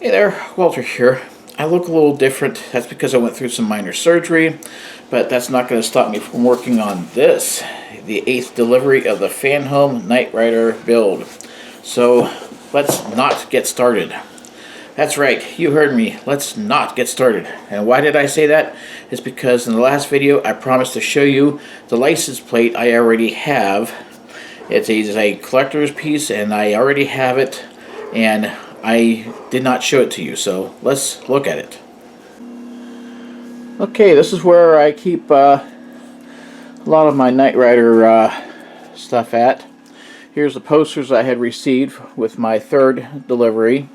Hey there, Walter here. I look a little different. That's because I went through some minor surgery, but that's not going to stop me from working on this, the 8th delivery of the Fan Home Knight Rider build. So let's not get started. That's right, you heard me. Let's not get started. And why did I say that? It's because in the last video I promised to show you the license plate I already have. It's a collector's piece and I already have it, and I did not show it to you, so let's look at it. Okay, this is where I keep a lot of my Knight Rider stuff at. Here's the posters I had received with my 3rd delivery.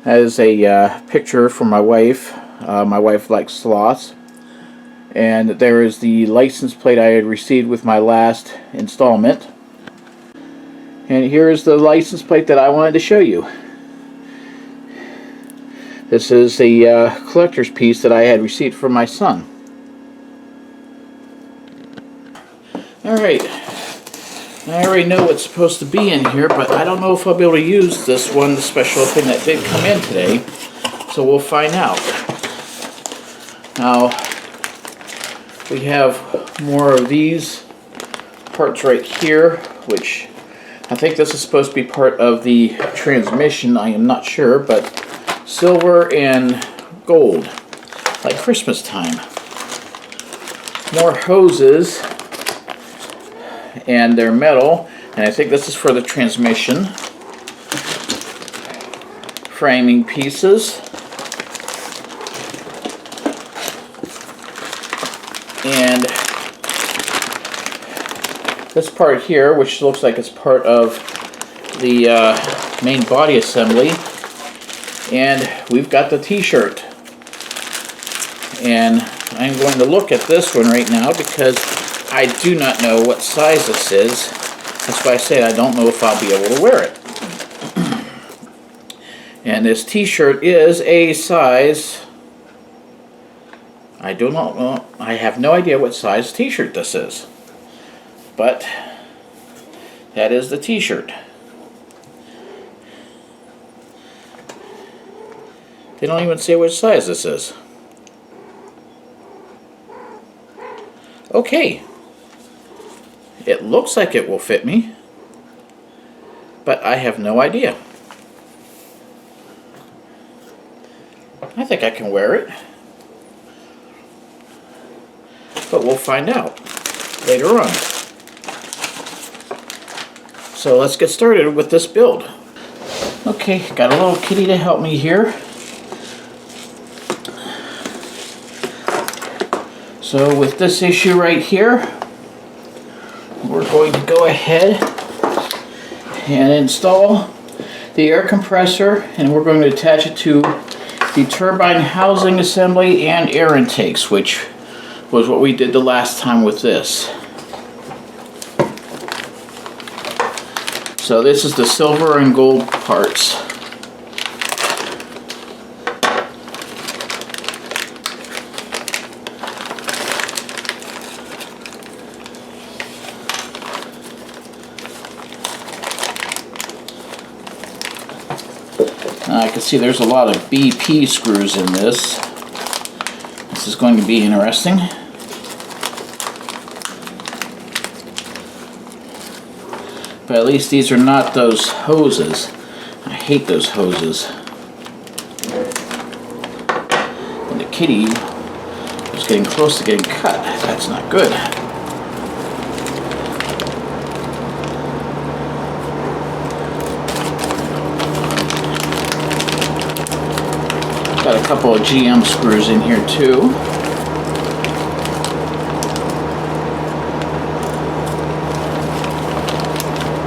That is a picture from my wife. My wife likes sloths. And there is the license plate I had received with my last installment. And here is the license plate that I wanted to show you. This is the collector's piece that I had received from my son. Alright, I already know what's supposed to be in here, but I don't know if I'll be able to use this one, the special thing that did come in today, so we'll find out. Now, we have more of these parts right here, which I think this is supposed to be part of the transmission. I am not sure, but silver and gold, like Christmas time. More hoses, and they're metal, and I think this is for the transmission. Framing pieces, and this part here, which looks like it's part of the main body assembly. And we've got the t-shirt, and I'm going to look at this one right now because I do not know what size this is. That's why I said I don't know if I'll be able to wear it. And this t-shirt is a size, I do not know, I have no idea what size t-shirt this is, but that is the t-shirt. They don't even say which size this is. Okay. It looks like it will fit me, but I have no idea. I think I can wear it, but we'll find out later on. So let's get started with this build. Okay, got a little kitty to help me here. So with this issue right here, we're going to go ahead and install the air compressor, and we're going to attach it to the turbine housing assembly and air intakes, which was what we did the last time with this. So this is the silver and gold parts. I can see there's a lot of BP screws in this. This is going to be interesting. But at least these are not those hoses. I hate those hoses. And the kitty is getting close to getting cut. That's not good. Got a couple of GM screws in here too.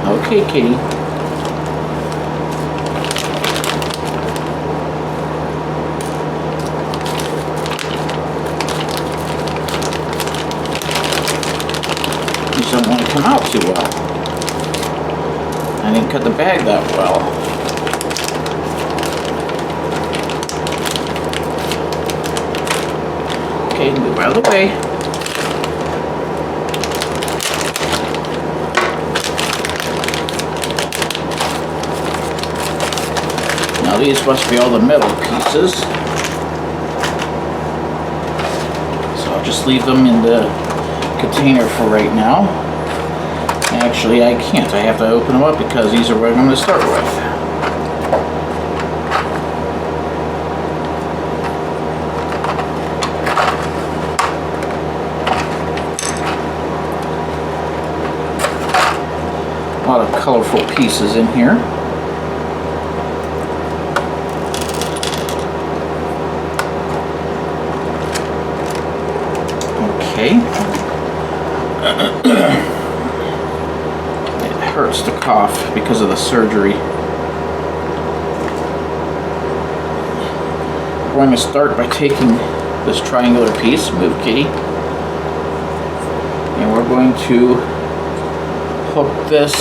Okay, kitty. These don't want to come out too well. I didn't cut the bag that well. Okay, move out of the way. these must be all the metal pieces. So I'll just leave them in the container for right now. Actually, I can't. I have to open them up because these are what I'm going to start with. A lot of colorful pieces in here. Okay. It hurts to cough because of the surgery. We're going to start by taking this triangular piece, move kitty, and we're going to hook this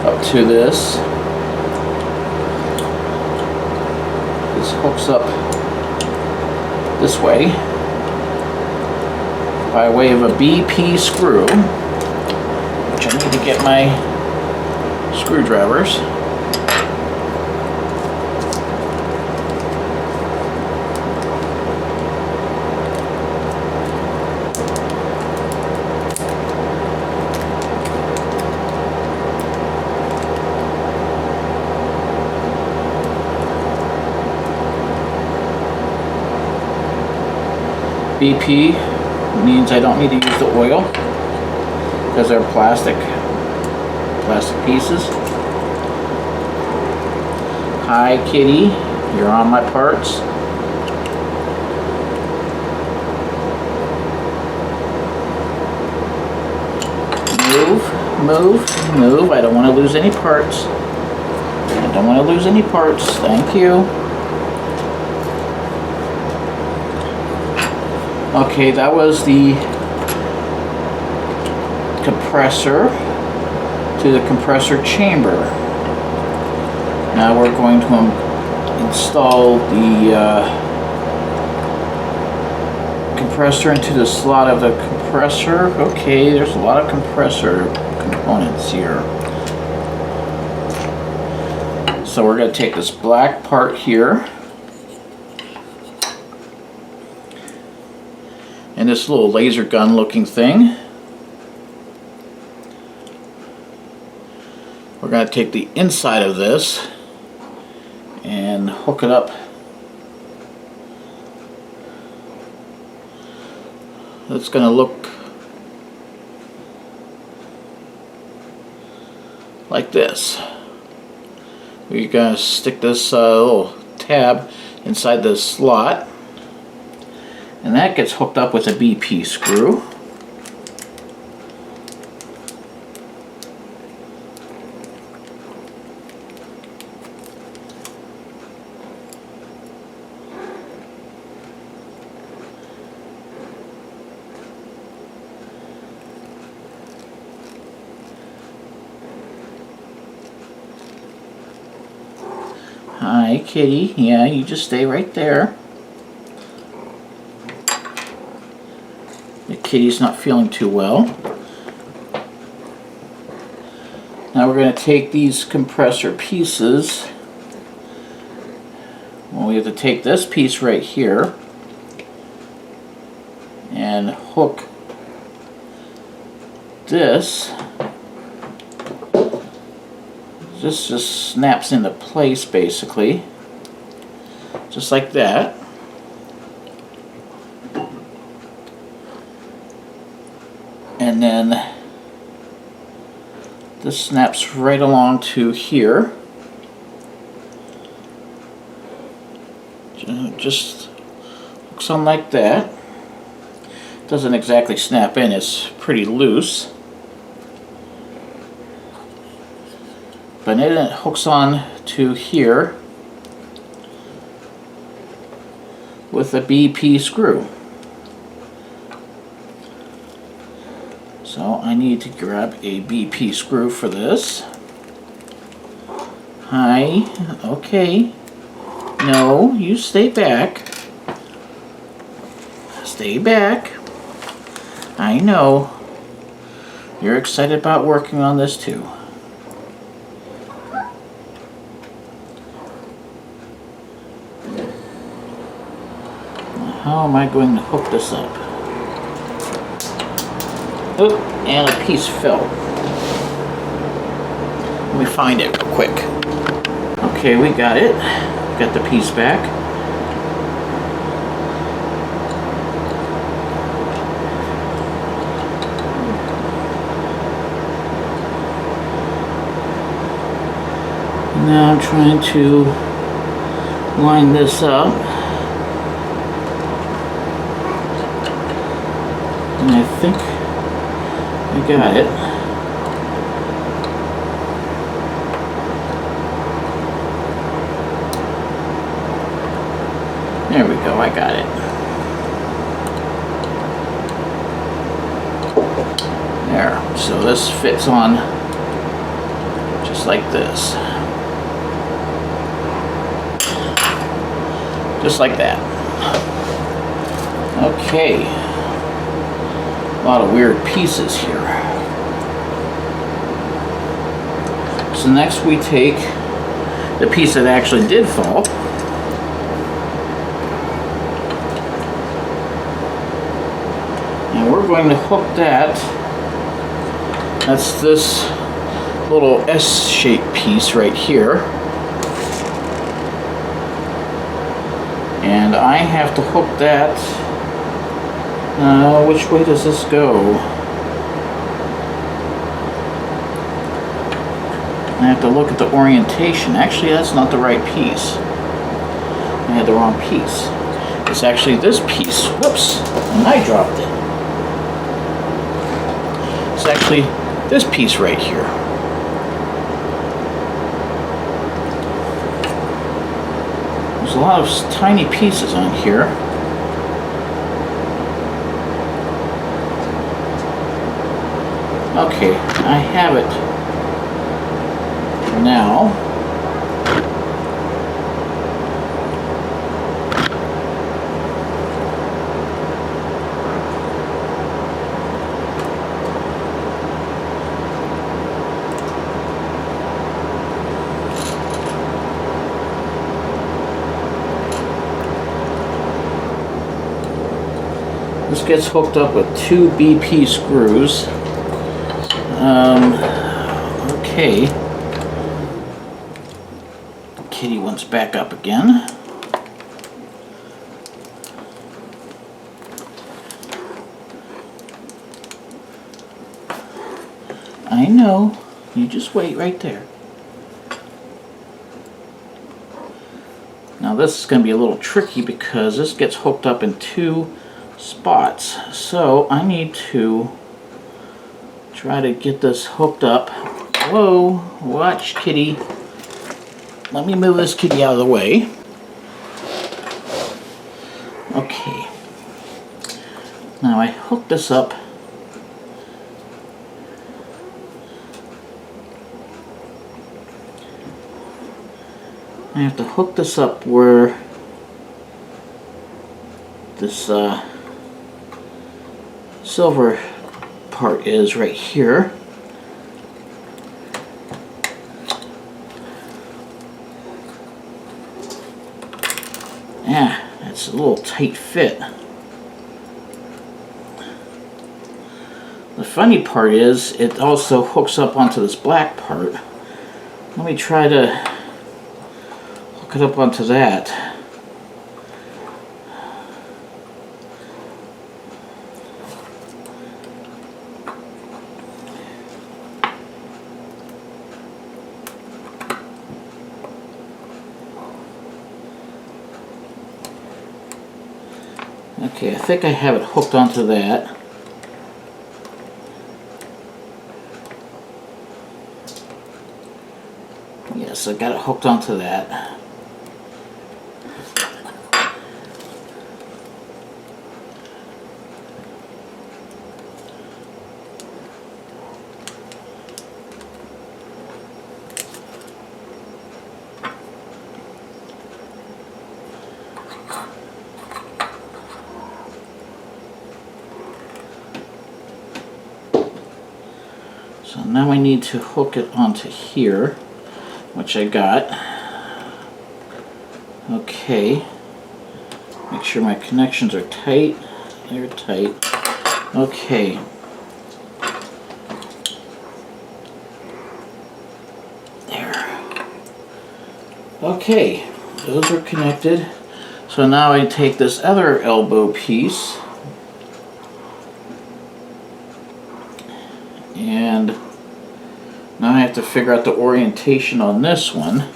up to this. This hooks up this way by way of a BP screw, which I need to get my screwdrivers. BP means I don't need to use the oil because they're plastic pieces. Hi kitty, you're on my parts. Move. I don't want to lose any parts. I don't want to lose any parts. Thank you. Okay, that was the compressor to the compressor chamber. Now we're going to install the compressor into the slot of the compressor. Okay, there's a lot of compressor components here. So we're going to take this black part here and this little laser gun looking thing. We're going to take the inside of this and hook it up. It's going to look like this. We're going to stick this little tab inside the slot, and that gets hooked up with a BP screw. Hi, kitty. Yeah, you just stay right there. The kitty's not feeling too well. Now we're going to take these compressor pieces. Well, we have to take this piece right here and hook this. This just snaps into place basically, just like that. And then this snaps right along to here. Just hooks on like that. Doesn't exactly snap in, it's pretty loose. But then it hooks on to here with a BP screw. So I need to grab a BP screw for this. Hi, okay. No, you stay back. Stay back. I know. You're excited about working on this too. how am I going to hook this up? Oh, and a piece fell. Let me find it real quick. Okay, we got it. Got the piece back. Now I'm trying to line this up. And I think I got it. There we go, I got it. There, so this fits on just like this. Just like that. Okay. A lot of weird pieces here. So next we take the piece that actually did fall. And we're going to hook that. That's this little S-shaped piece right here. And I have to hook that. Which way does this go? I have to look at the orientation. Actually, that's not the right piece. I had the wrong piece. It's actually this piece. Whoops, and I dropped it. It's actually this piece right here. There's a lot of tiny pieces on here. Okay, I have it now. This gets hooked up with 2 BP screws. Okay. Kitty wants back up again. I know. You just wait right there. Now this is going to be a little tricky because this gets hooked up in 2 spots. So I need to try to get this hooked up. Whoa, watch, kitty. Let me move this kitty out of the way. Okay. Now I hook this up. I have to hook this up where this silver part is right here. Yeah, that's a little tight fit. The funny part is it also hooks up onto this black part. Let me try to hook it up onto that. Okay, I think I have it hooked onto that. Yes, I got it hooked onto that. So now I need to hook it onto here, which I got. Okay. Make sure my connections are tight. They're tight. Okay. There. Okay, those are connected. So now I take this other elbow piece and now I have to figure out the orientation on this one.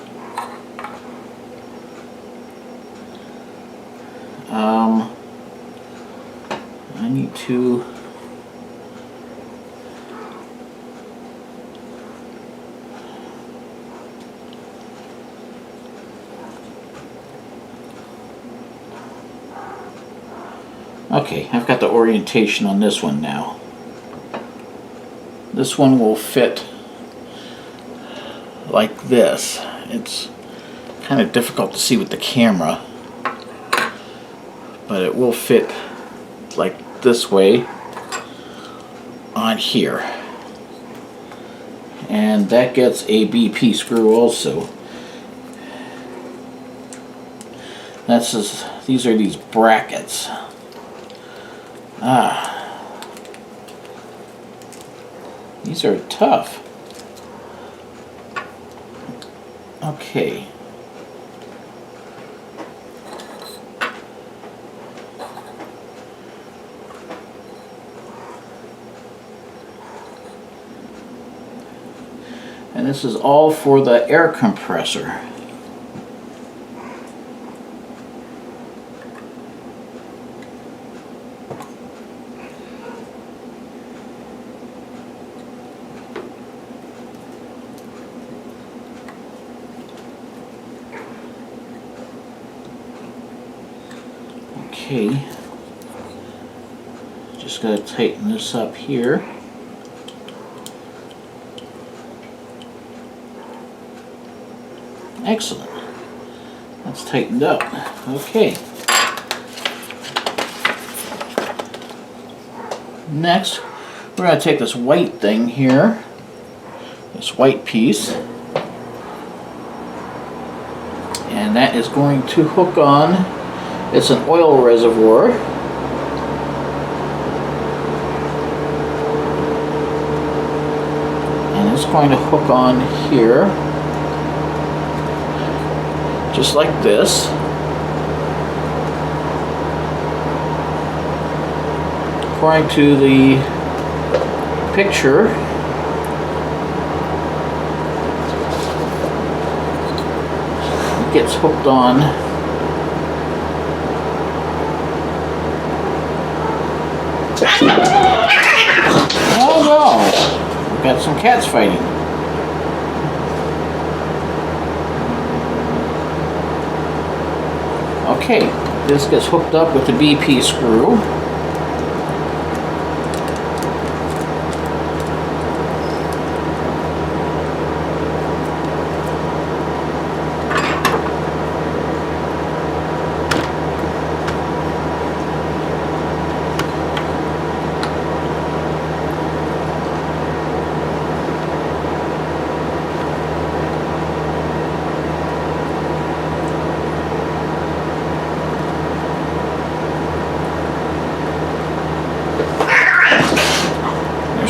I need to okay, I've got the orientation on this one now. This one will fit like this. It's kind of difficult to see with the camera, but it will fit like this way on here. And that gets a BP screw also. That's just, these are these brackets. These are tough. Okay. And this is all for the air compressor. Okay, just gotta tighten this up here. Excellent. That's tightened up. Okay. Next, we're going to take this white thing here, this white piece, and that is going to hook on. It's an oil reservoir. And it's going to hook on here. Just like this. According to the picture, it gets hooked on oh no! We've got some cats fighting. Okay, this gets hooked up with the BP screw.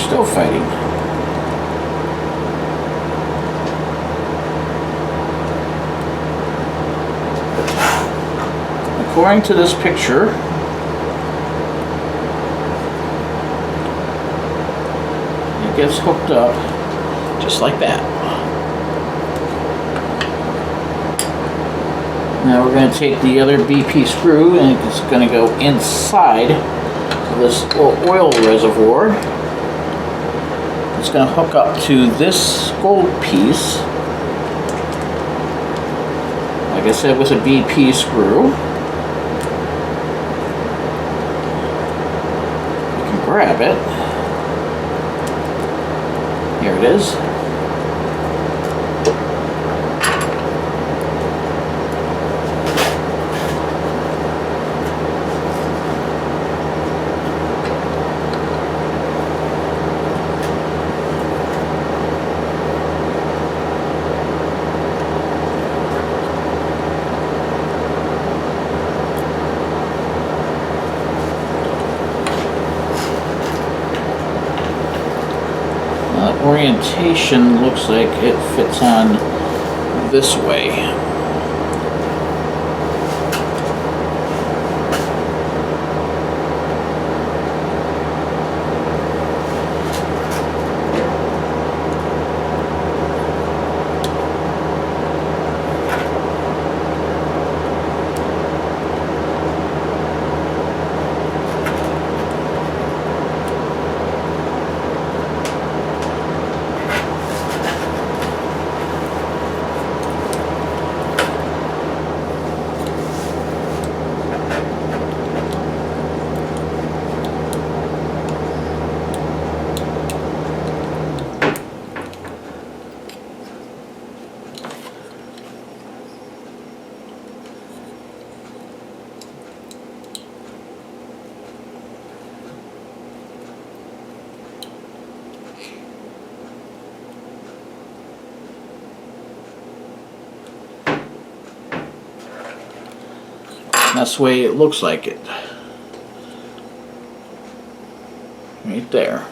Still fighting. According to this picture, it gets hooked up just like that. Now we're going to take the other BP screw and it's going to go inside of this oil reservoir. It's going to hook up to this gold piece, like I said, with a BP screw. You can grab it. Here it is. Orientation looks like it fits on this way. That's the way it looks like it. Right there.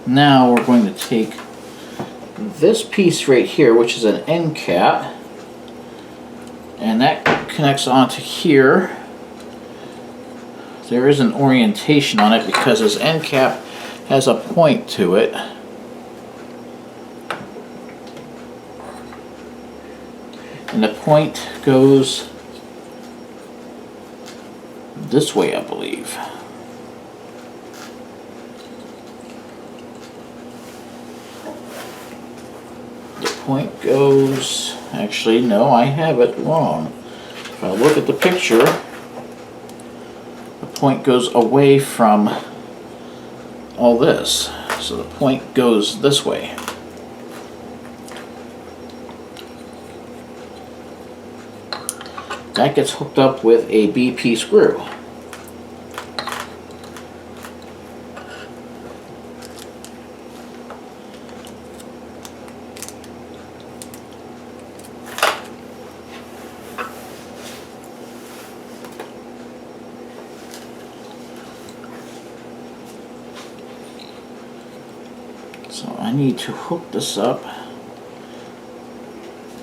Now we're going to take this piece right here, which is an end cap, and that connects onto here. There is an orientation on it because this end cap has a point to it. And the point goes this way, I believe. The point goes, actually, no, I have it wrong. If I look at the picture, the point goes away from all this. So the point goes this way. That gets hooked up with a BP screw. So I need to hook this up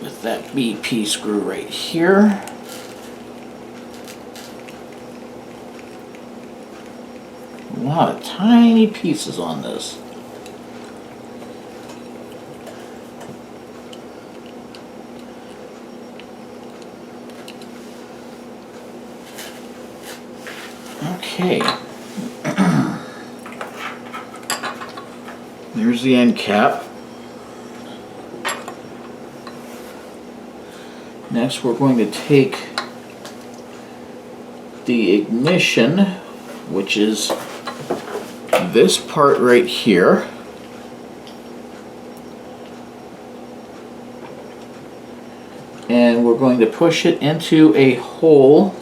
with that BP screw right here. A lot of tiny pieces on this. Okay. There's the end cap. Next we're going to take the ignition, which is this part right here, and we're going to push it into a hole.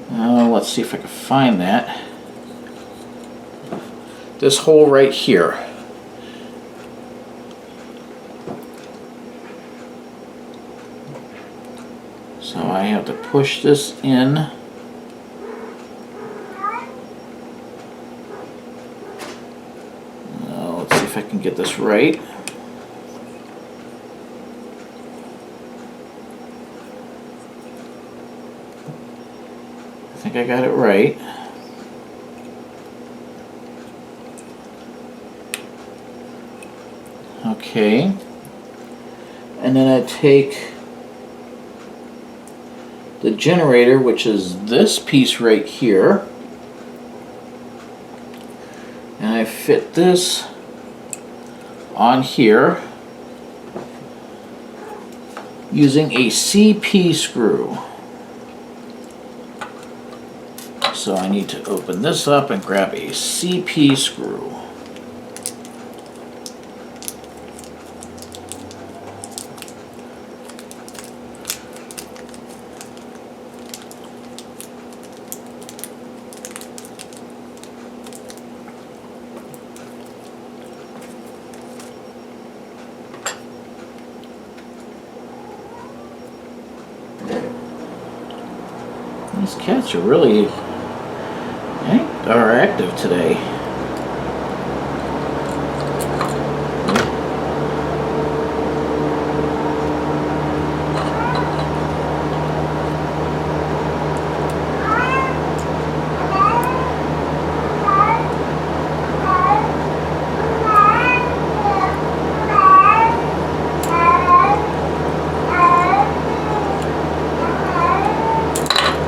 Let's see if I can find that. This hole right here. So I have to push this in. Let's see if I can get this right. I think I got it right. Okay. And then I take the generator, which is this piece right here, and I fit this on here using a CP screw. So I need to open this up and grab a CP screw. These cats are really, are active today.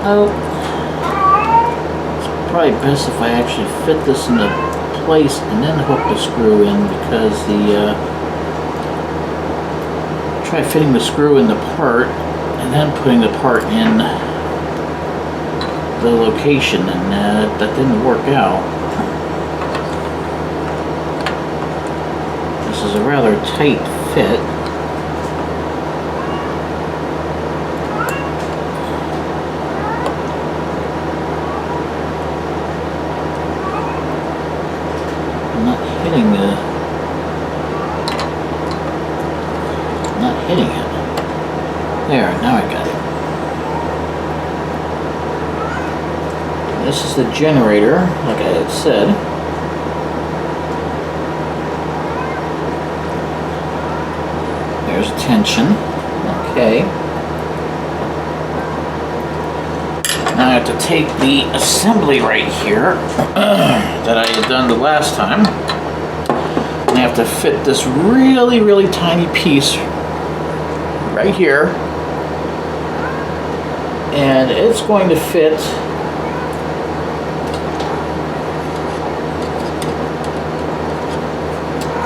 Oh, it's probably best if I actually fit this into place and then hook the screw in, because try fitting the screw in the part and then putting the part in the location, and that didn't work out. This is a rather tight fit. Not hitting it. There, now I got it. This is the generator, like I had said. There's tension. Okay. Now I have to take the assembly right here that I had done the last time. I have to fit this really, really tiny piece right here, and it's going to fit if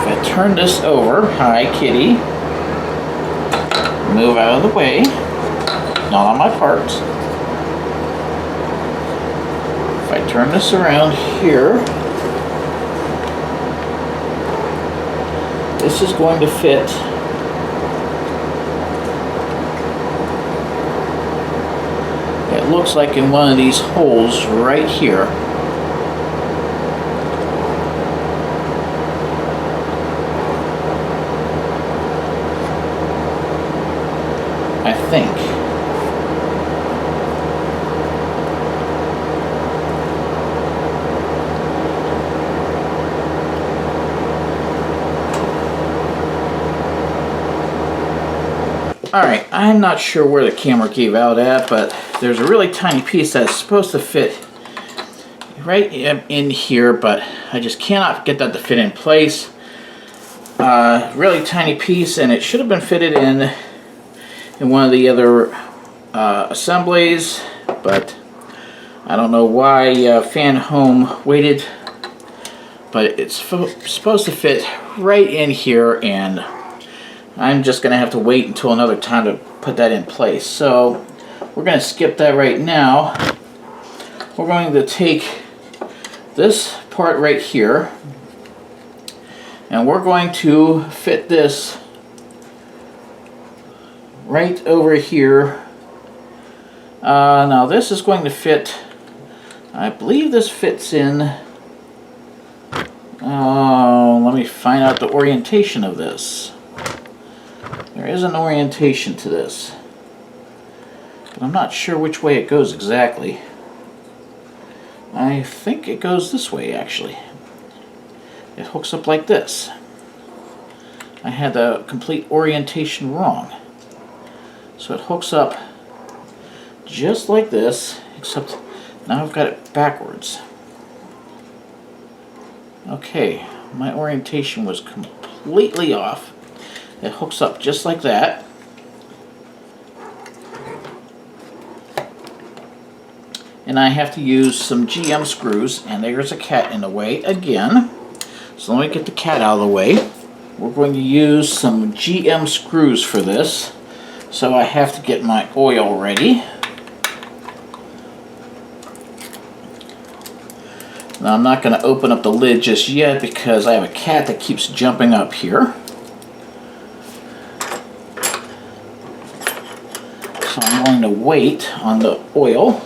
I turn this over. Hi, kitty. Move out of the way. Not on my parts. If I turn this around here, this is going to fit it looks like in one of these holes right here. I think. Alright, I'm not sure where the camera gave out at, but there's a really tiny piece that's supposed to fit right in here, but I just cannot get that to fit in place. Really tiny piece, and it should have been fitted in one of the other assemblies, but I don't know why Fan Home waited, but it's supposed to fit right in here, and I'm just going to have to wait until another time to put that in place. So we're going to skip that right now. We're going to take this part right here, and we're going to fit this right over here. Now this is going to fit, I believe this fits in, let me find out the orientation of this. There is an orientation to this, but I'm not sure which way it goes exactly. I think it goes this way, actually. It hooks up like this. I had the complete orientation wrong. So it hooks up just like this, except now I've got it backwards. Okay, my orientation was completely off. It hooks up just like that. And I have to use some GM screws, and there's a cat in the way again. So let me get the cat out of the way. We're going to use some GM screws for this. So I have to get my oil ready. Now I'm not going to open up the lid just yet because I have a cat that keeps jumping up here. So I'm going to wait on the oil.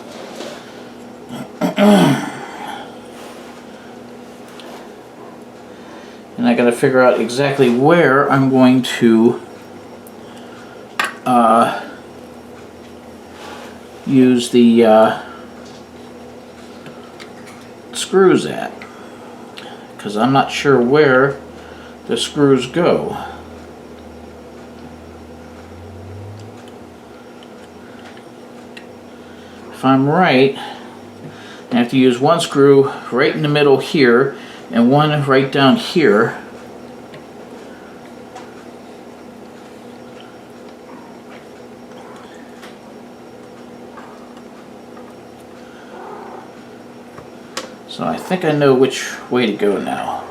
And I got to figure out exactly where I'm going to use the screws at, because I'm not sure where the screws go. If I'm right, I have to use one screw right in the middle here and one right down here. So I think I know which way to go now.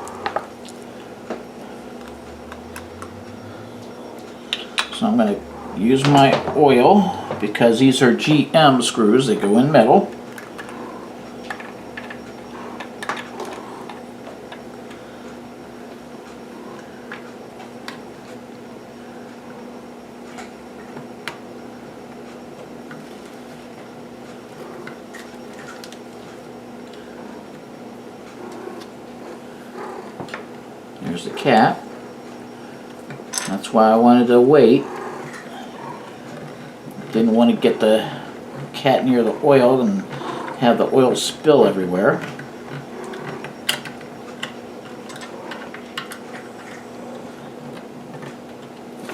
So I'm going to use my oil, because these are GM screws, they go in metal. There's the cap. That's why I wanted to wait. Didn't want to get the cat near the oil and have the oil spill everywhere.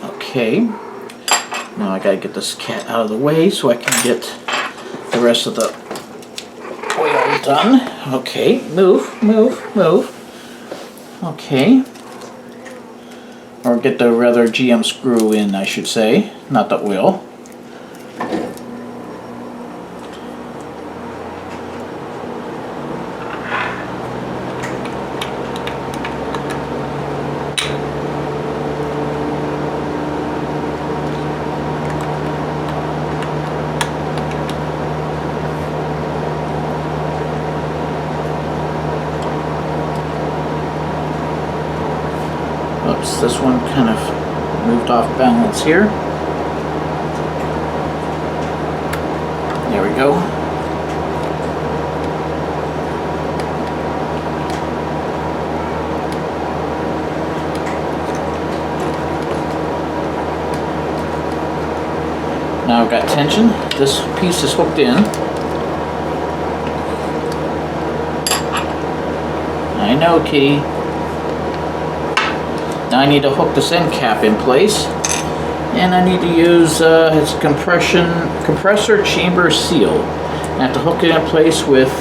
Okay. Now I gotta get this cat out of the way so I can get the rest of the oil done. Okay, move, move, move. Okay. Or get the rather GM screw in, I should say, not the oil. Oops, this one kind of moved off balance here. There we go. Now I've got tension. This piece is hooked in. I know, kitty. Now I need to hook this end cap in place, and I need to use its compressor chamber seal. I have to hook it in place with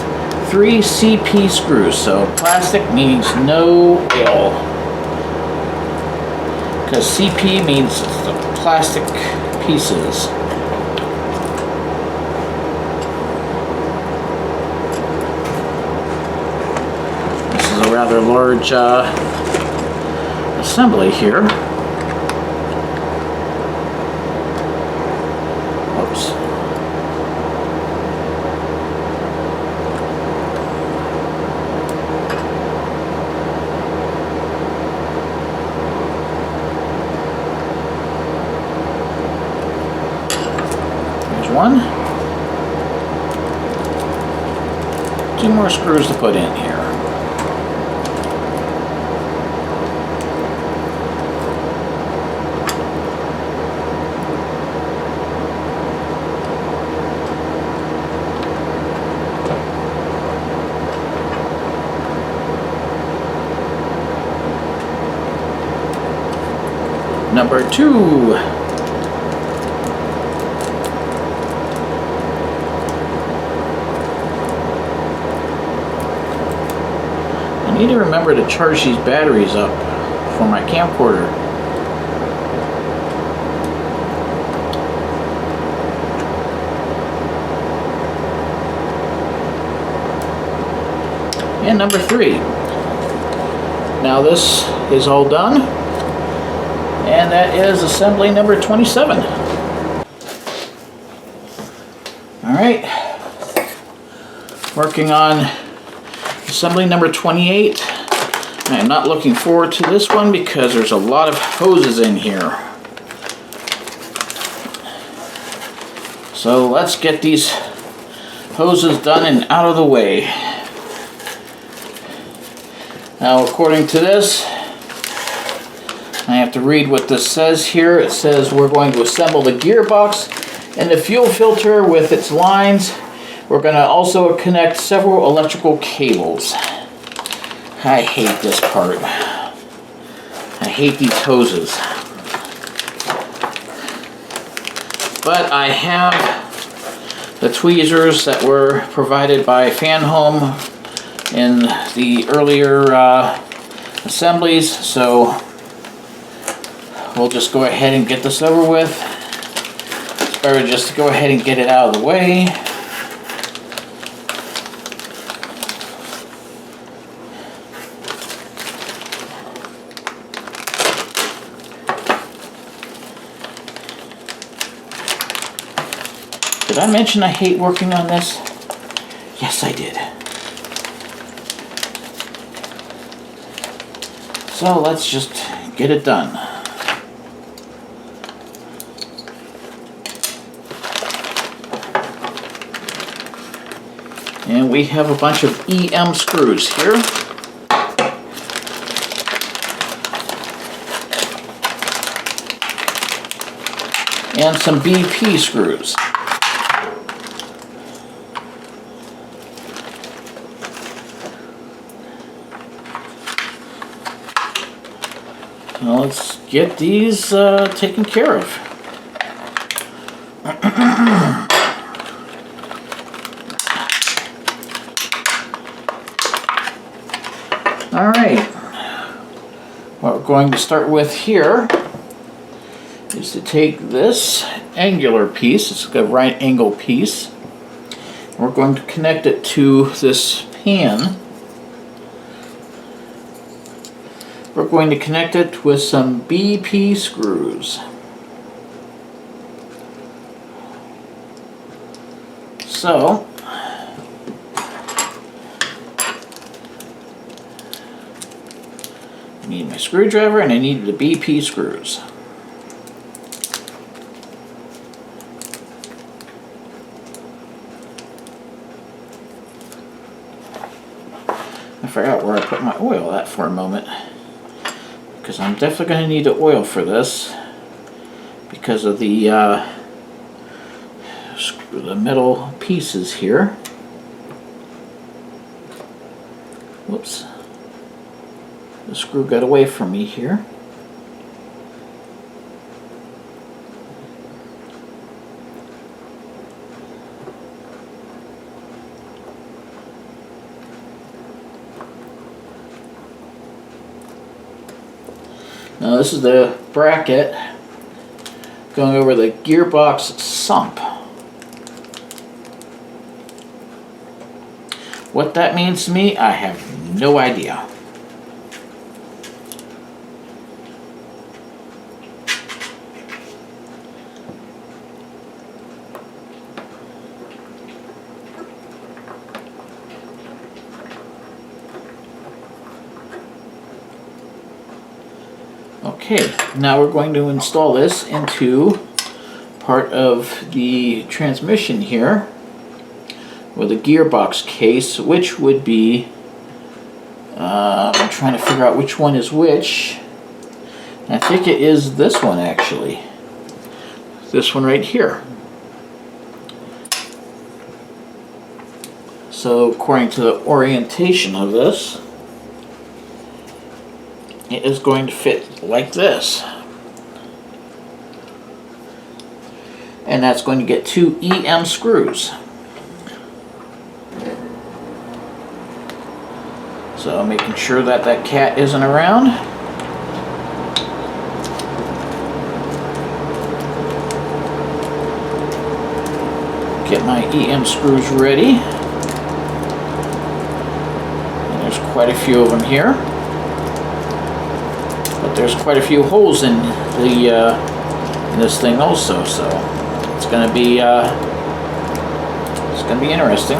3 CP screws. So plastic means no oil, because CP means the plastic pieces. This is a rather large assembly here. Oops. There's one. 2 more screws to put in here. Number 2. I need to remember to charge these batteries up for my camcorder. And number 3. Now this is all done. And that is assembly number 27. Alright, working on assembly number 28. I am not looking forward to this one because there's a lot of hoses in here. So let's get these hoses done and out of the way. Now according to this, I have to read what this says here. It says we're going to assemble the gearbox and the fuel filter with its lines We're going to also connect several electrical cables. I hate this part. I hate these hoses. But I have the tweezers that were provided by Fan Home in the earlier assemblies, so we'll just go ahead and get this over with. It's better just to go ahead and get it out of the way. Did I mention I hate working on this? Yes, I did. So let's just get it done. And we have a bunch of EM screws here. And some BP screws. Now let's get these taken care of. Alright, what we're going to start with here is to take this angular piece, it's a right angle piece, we're going to connect it to this pan. We're going to connect it with some BP screws. So, I need my screwdriver and I need the BP screws. I forgot where I put my oil at for a moment, because I'm definitely going to need the oil for this because of the metal pieces here. Whoops. The screw got away from me here. Now this is the bracket going over the gearbox sump. What that means to me, I have no idea. Okay, now we're going to install this into part of the transmission here, with a gearbox case, which would be, I'm trying to figure out which one is which. I think it is this one actually. This one right here. So according to the orientation of this, it is going to fit like this. And that's going to get 2 EM screws. So making sure that that cat isn't around. Get my EM screws ready. And there's quite a few of them here. But there's quite a few holes in the in this thing also, so it's gonna be interesting.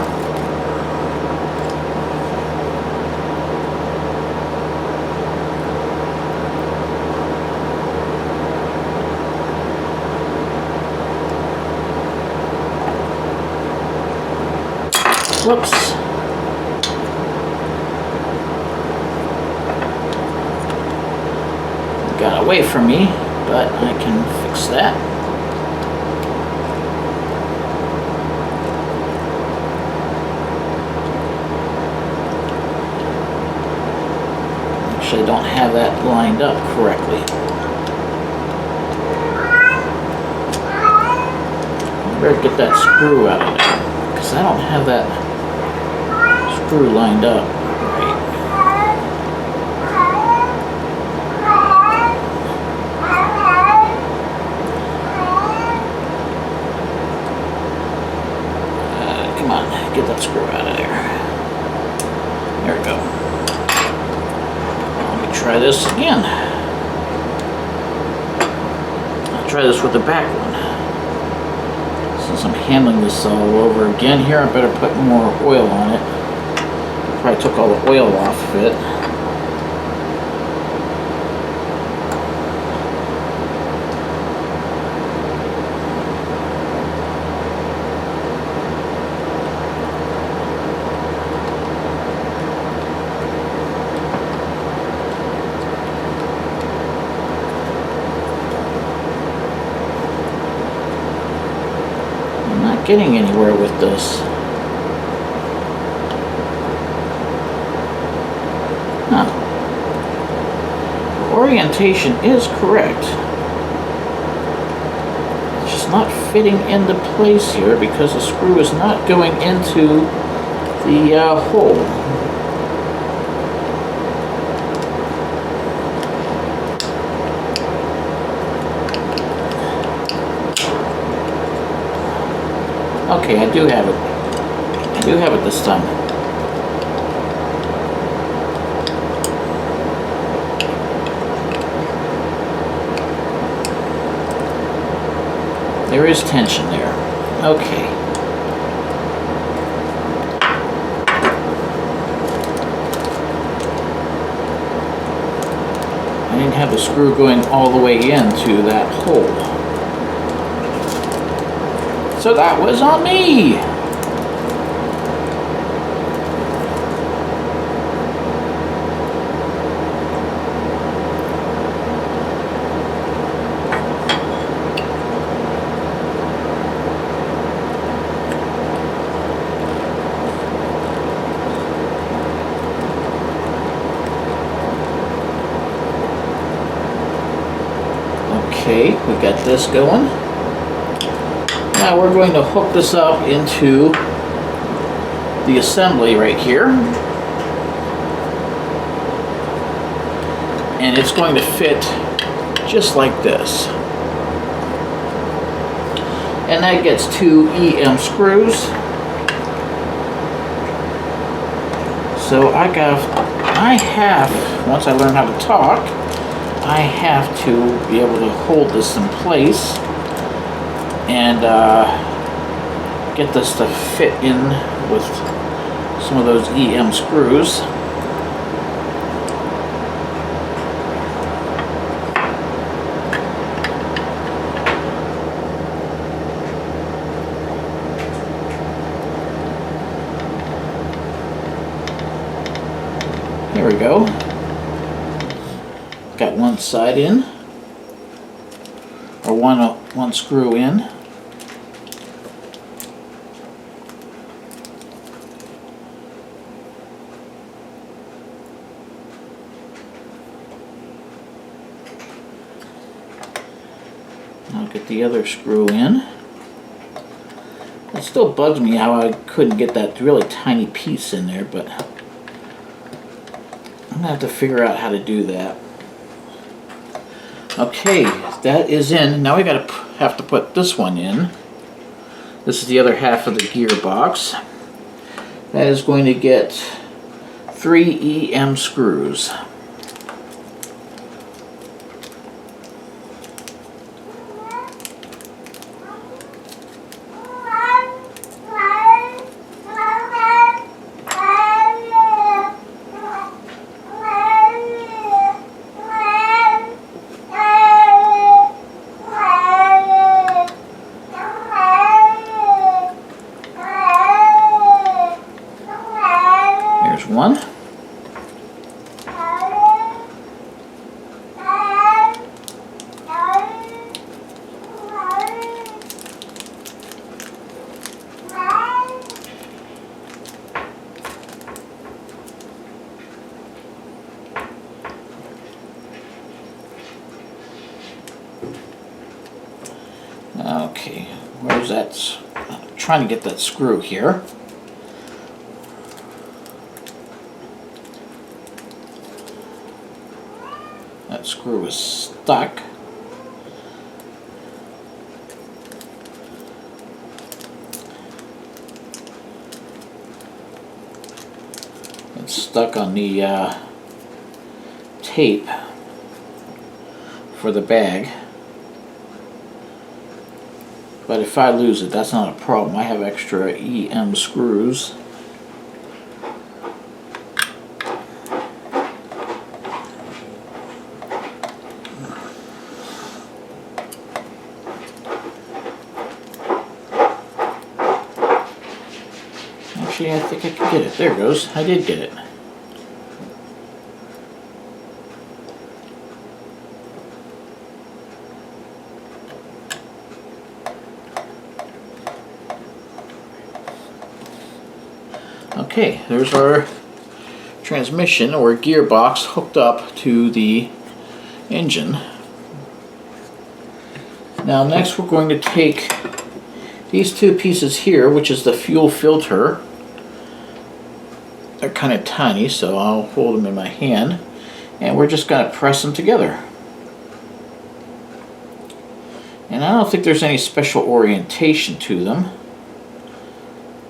Whoops. Got away from me, but I can fix that. Actually, I don't have that lined up correctly. I better get that screw out of there, because I don't have that screw lined up right. Come on, get that screw out of there. There we go. Let me try this again. I'll try this with the back one. Since I'm handling this all over again here, I better put more oil on it. Probably took all the oil off of it. Getting anywhere with this. Huh. The orientation is correct. It's just not fitting into place here because the screw is not going into the hole. Okay, I do have it. I do have it this time. There is tension there. Okay. I didn't have the screw going all the way into that hole. So that was on me. Okay, we got this going. Now we're going to hook this up into the assembly right here. And it's going to fit just like this. And that gets 2 EM screws. So once I learn how to talk, I have to be able to hold this in place and get this to fit in with some of those EM screws. Here we go. Got one side in, or one screw in. I'll get the other screw in. It still bugs me how I couldn't get that really tiny piece in there, but I'm gonna have to figure out how to do that. Okay, that is in. Now we have to put this one in. This is the other half of the gearbox. That is going to get 3 EM screws. One. Okay, where's that? I'm trying to get that screw here. That screw is stuck. It's stuck on the tape for the bag. But if I lose it, that's not a problem. I have extra EM screws. Actually, I think I can get it. There it goes. I did get it. Okay, there's our transmission or gearbox hooked up to the engine. Now next we're going to take these two pieces here, which is the fuel filter. They're kind of tiny, so I'll hold them in my hand, and we're just going to press them together. And I don't think there's any special orientation to them.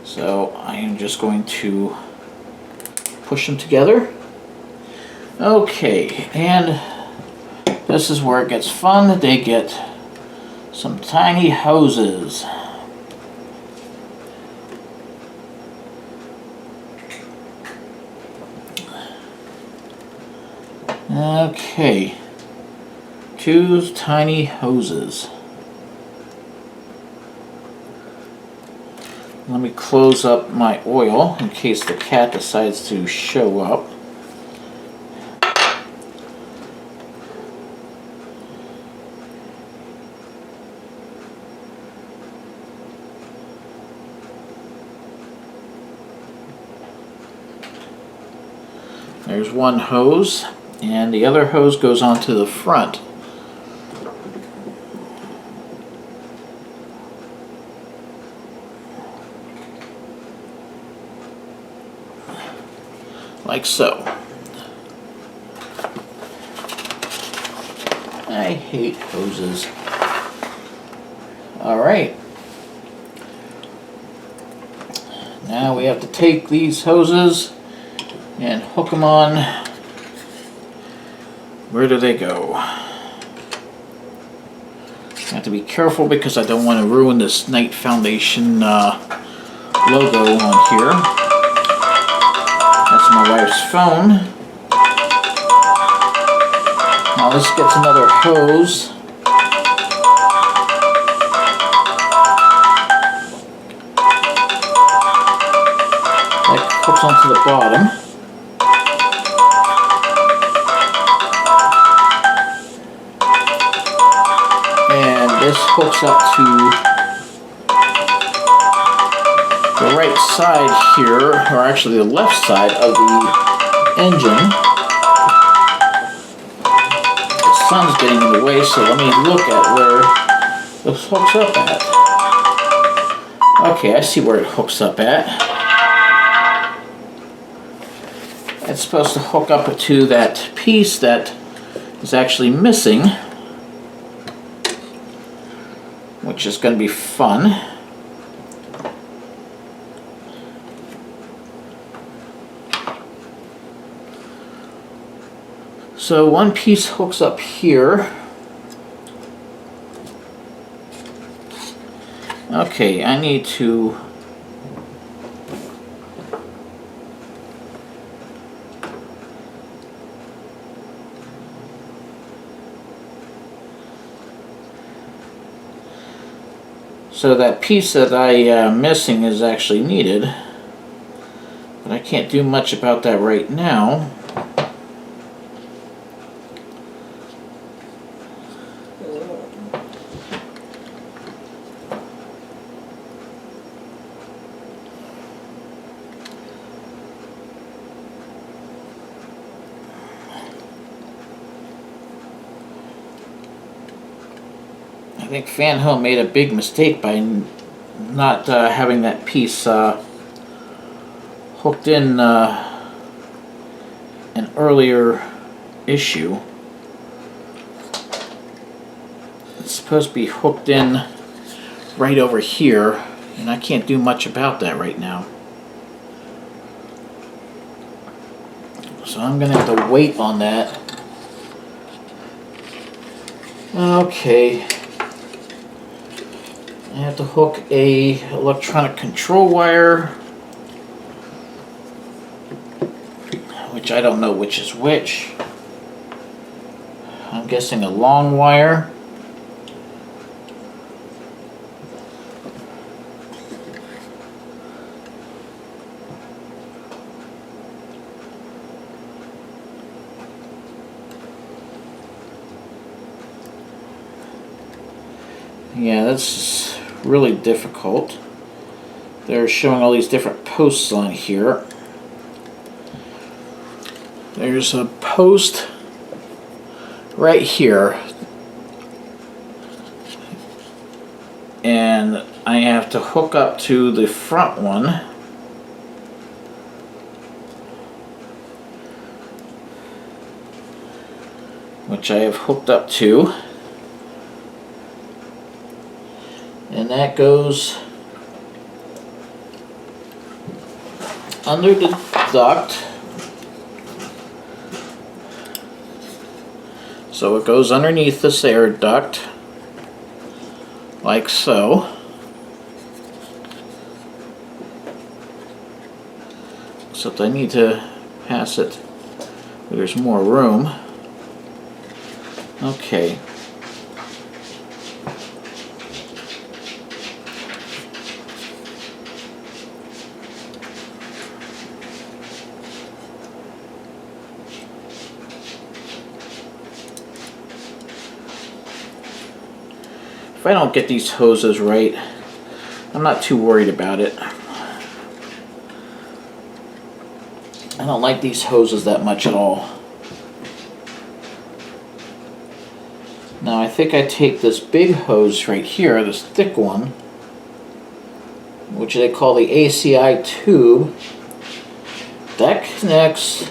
So I am just going to push them together. Okay, and this is where it gets fun. They get some tiny hoses. Okay, two tiny hoses. Let me close up my oil in case the cat decides to show up. There's one hose, and the other hose goes onto the front. Like so. I hate hoses. Alright. Now we have to take these hoses and hook them on. Where do they go? I have to be careful because I don't want to ruin this Knight Foundation logo on here. That's my wife's phone. Now this gets another hose. That hooks onto the bottom. And this hooks up to the right side here, or actually the left side of the engine. The sun's getting in the way, so let me look at where this hooks up at. Okay, I see where it hooks up at. It's supposed to hook up to that piece that is actually missing, which is going to be fun. So one piece hooks up here. Okay, I need to so that piece that I'm missing is actually needed, but I can't do much about that right now. think Fan Home made a big mistake by not having that piece hooked in an earlier issue. It's supposed to be hooked in right over here, and I can't do much about that right now. So I'm going to have to wait on that. Okay. I have to hook a electronic control wire, which I don't know which is which. I'm guessing a long wire. Yeah, that's really difficult. They're showing all these different posts on here. There's a post right here, and I have to hook up to the front one, which I have hooked up to. And that goes under the duct. So it goes underneath this air duct, like so. Except I need to pass it where there's more room. Okay. If I don't get these hoses right, I'm not too worried about it. I don't like these hoses that much at all. Now I think I take this big hose right here, this thick one, which they call the ACI tube, that connects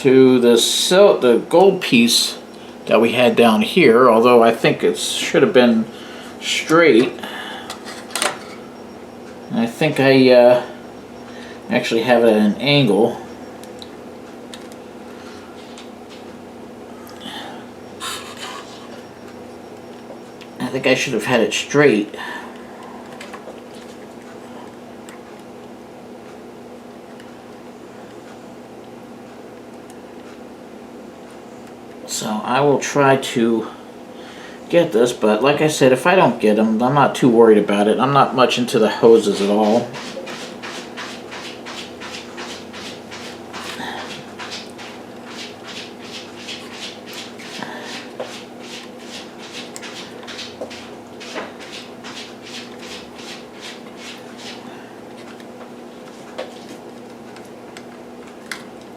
to the gold piece that we had down here, although I think it should have been straight. And I think I actually have it at an angle. I think I should have had it straight. So I will try to get this, but like I said, if I don't get them, I'm not too worried about it. I'm not much into the hoses at all.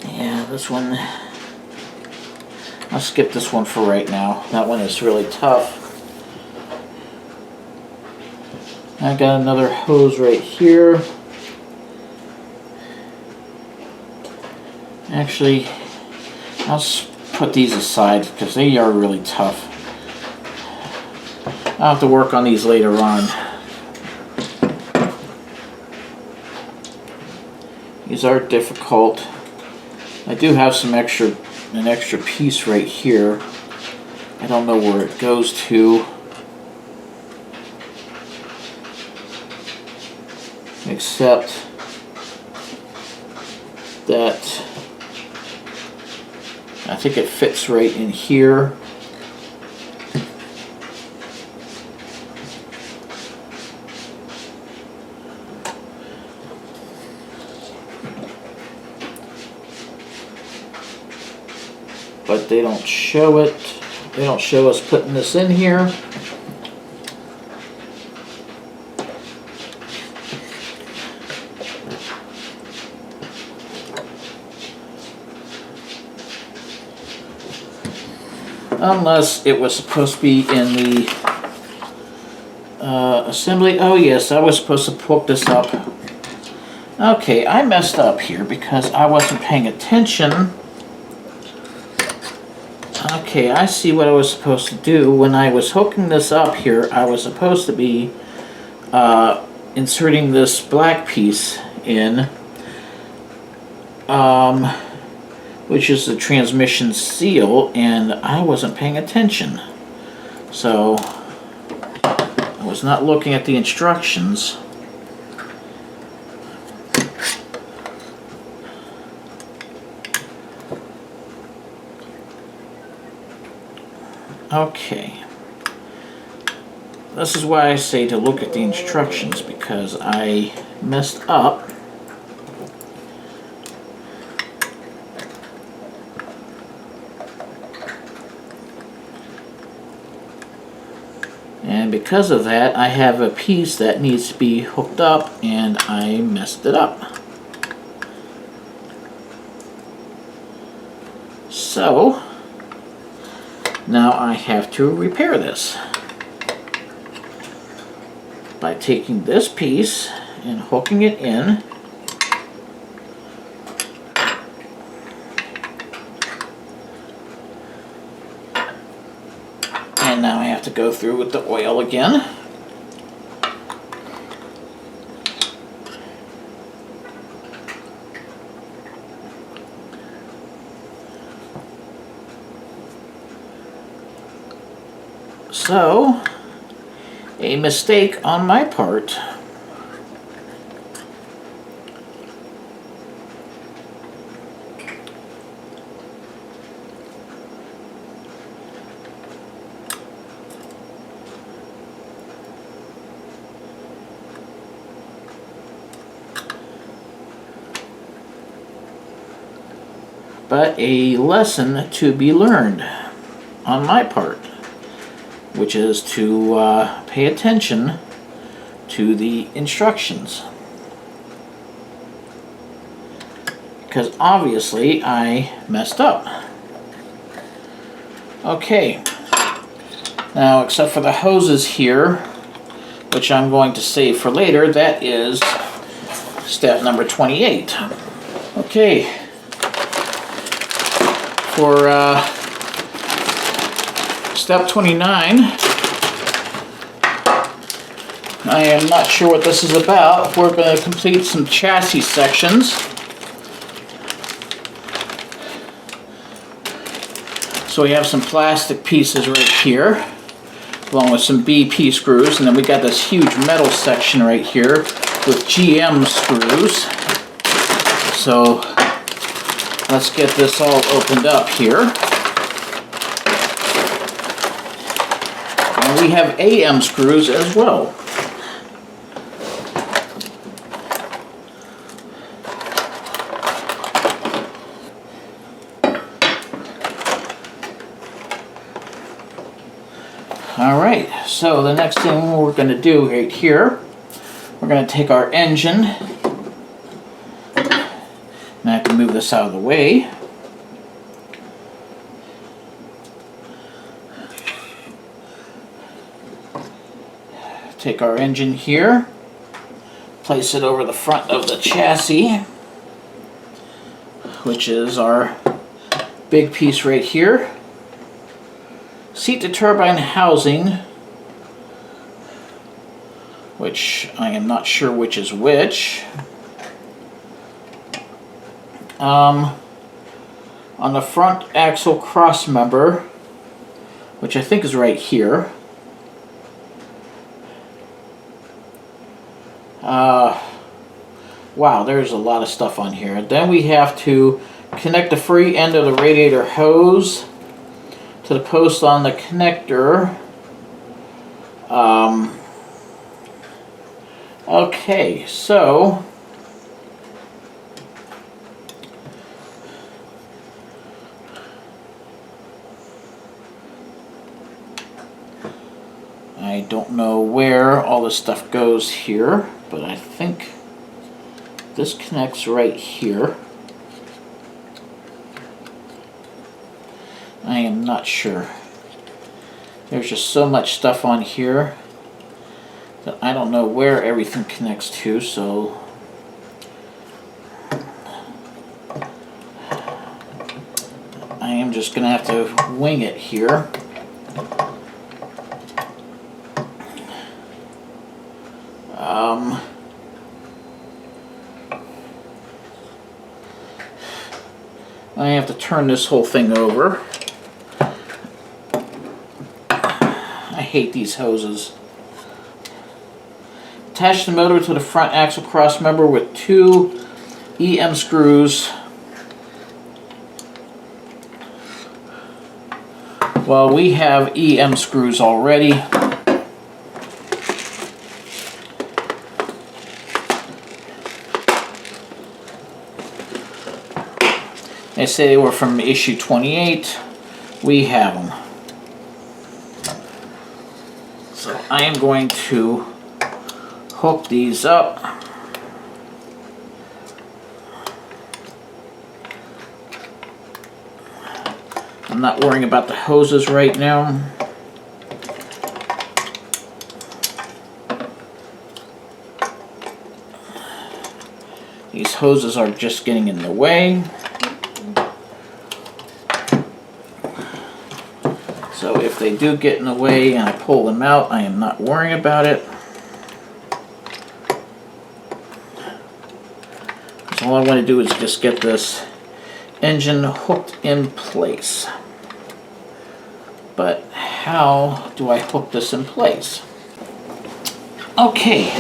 Yeah, this one, I'll skip this one for right now. That one is really tough. I got another hose right here. Actually, I'll put these aside because they are really tough. I'll have to work on these later on. These are difficult. I do have an extra piece right here. I don't know where it goes to, except that I think it fits right in here. But they don't show it. They don't show us putting this in here. Unless it was supposed to be in the assembly. Oh yes, I was supposed to hook this up. Okay, I messed up here because I wasn't paying attention. Okay, I see what I was supposed to do. When I was hooking this up here, I was supposed to be inserting this black piece in, which is the transmission seal, and I wasn't paying attention. So, I was not looking at the instructions. Okay. This is why I say to look at the instructions, because I messed up. And because of that, I have a piece that needs to be hooked up, and I messed it up. So, now I have to repair this by taking this piece and hooking it in. And now I have to go through with the oil again. So, a mistake on my part. But a lesson to be learned on my part, which is to pay attention to the instructions. Because obviously I messed up. Okay, now except for the hoses here, which I'm going to save for later, that is step number 28. Okay, for step 29, I am not sure what this is about. We're going to complete some chassis sections. So we have some plastic pieces right here, along with some BP screws, and then we got this huge metal section right here with GM screws. So let's get this all opened up here. And we have AM screws as well. Alright, so the next thing we're going to do right here, we're going to take our engine, and I can move this out of the way. Take our engine here, place it over the front of the chassis, which is our big piece right here. Seat the turbine housing, which I am not sure which is which. On the front axle cross member, which I think is right here. Wow, there's a lot of stuff on here. Then we have to connect the free end of the radiator hose to the post on the connector. Okay, so I don't know where all this stuff goes here, but I think this connects right here. I am not sure. There's just so much stuff on here that I don't know where everything connects to, so I am just going to have to wing it here. I have to turn this whole thing over. I hate these hoses. Attach the motor to the front axle cross member with 2 EM screws. Well, we have EM screws already. They say they were from issue 28. We have them. So I am going to hook these up. I'm not worrying about the hoses right now. These hoses are just getting in the way. So if they do get in the way and I pull them out, I am not worrying about it. So all I want to do is just get this engine hooked in place. But how do I hook this in place? Okay,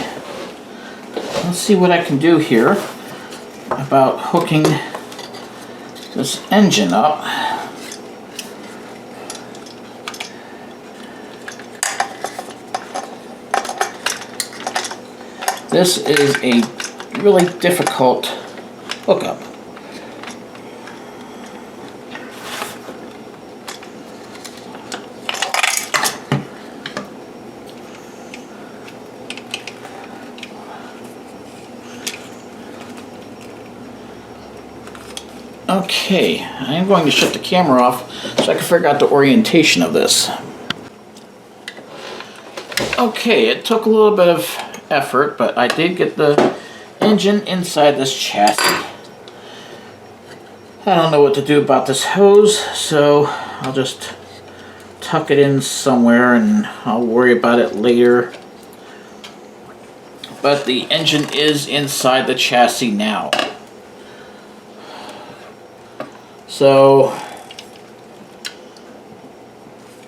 let's see what I can do here about hooking this engine up. This is a really difficult hookup. Okay, I'm going to shut the camera off so I can figure out the orientation of this. Okay, it took a little bit of effort, but I did get the engine inside this chassis. I don't know what to do about this hose, so I'll just tuck it in somewhere and I'll worry about it later. But the engine is inside the chassis now. So,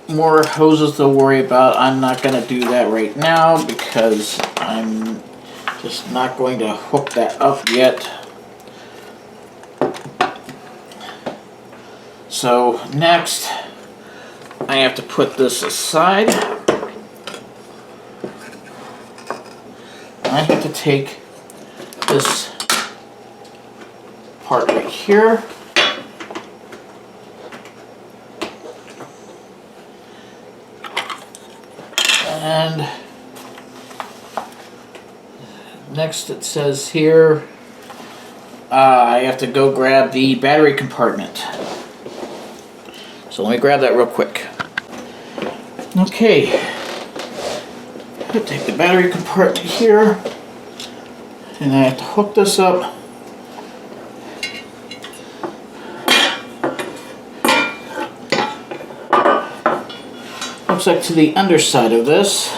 more hoses to worry about. I'm not going to do that right now because I'm just not going to hook that up yet. So next, I have to put this aside. I have to take this part right here. And next it says here, I have to go grab the battery compartment. So let me grab that real quick. Okay, I'll take the battery compartment here, and I have to hook this up. Looks like to the underside of this.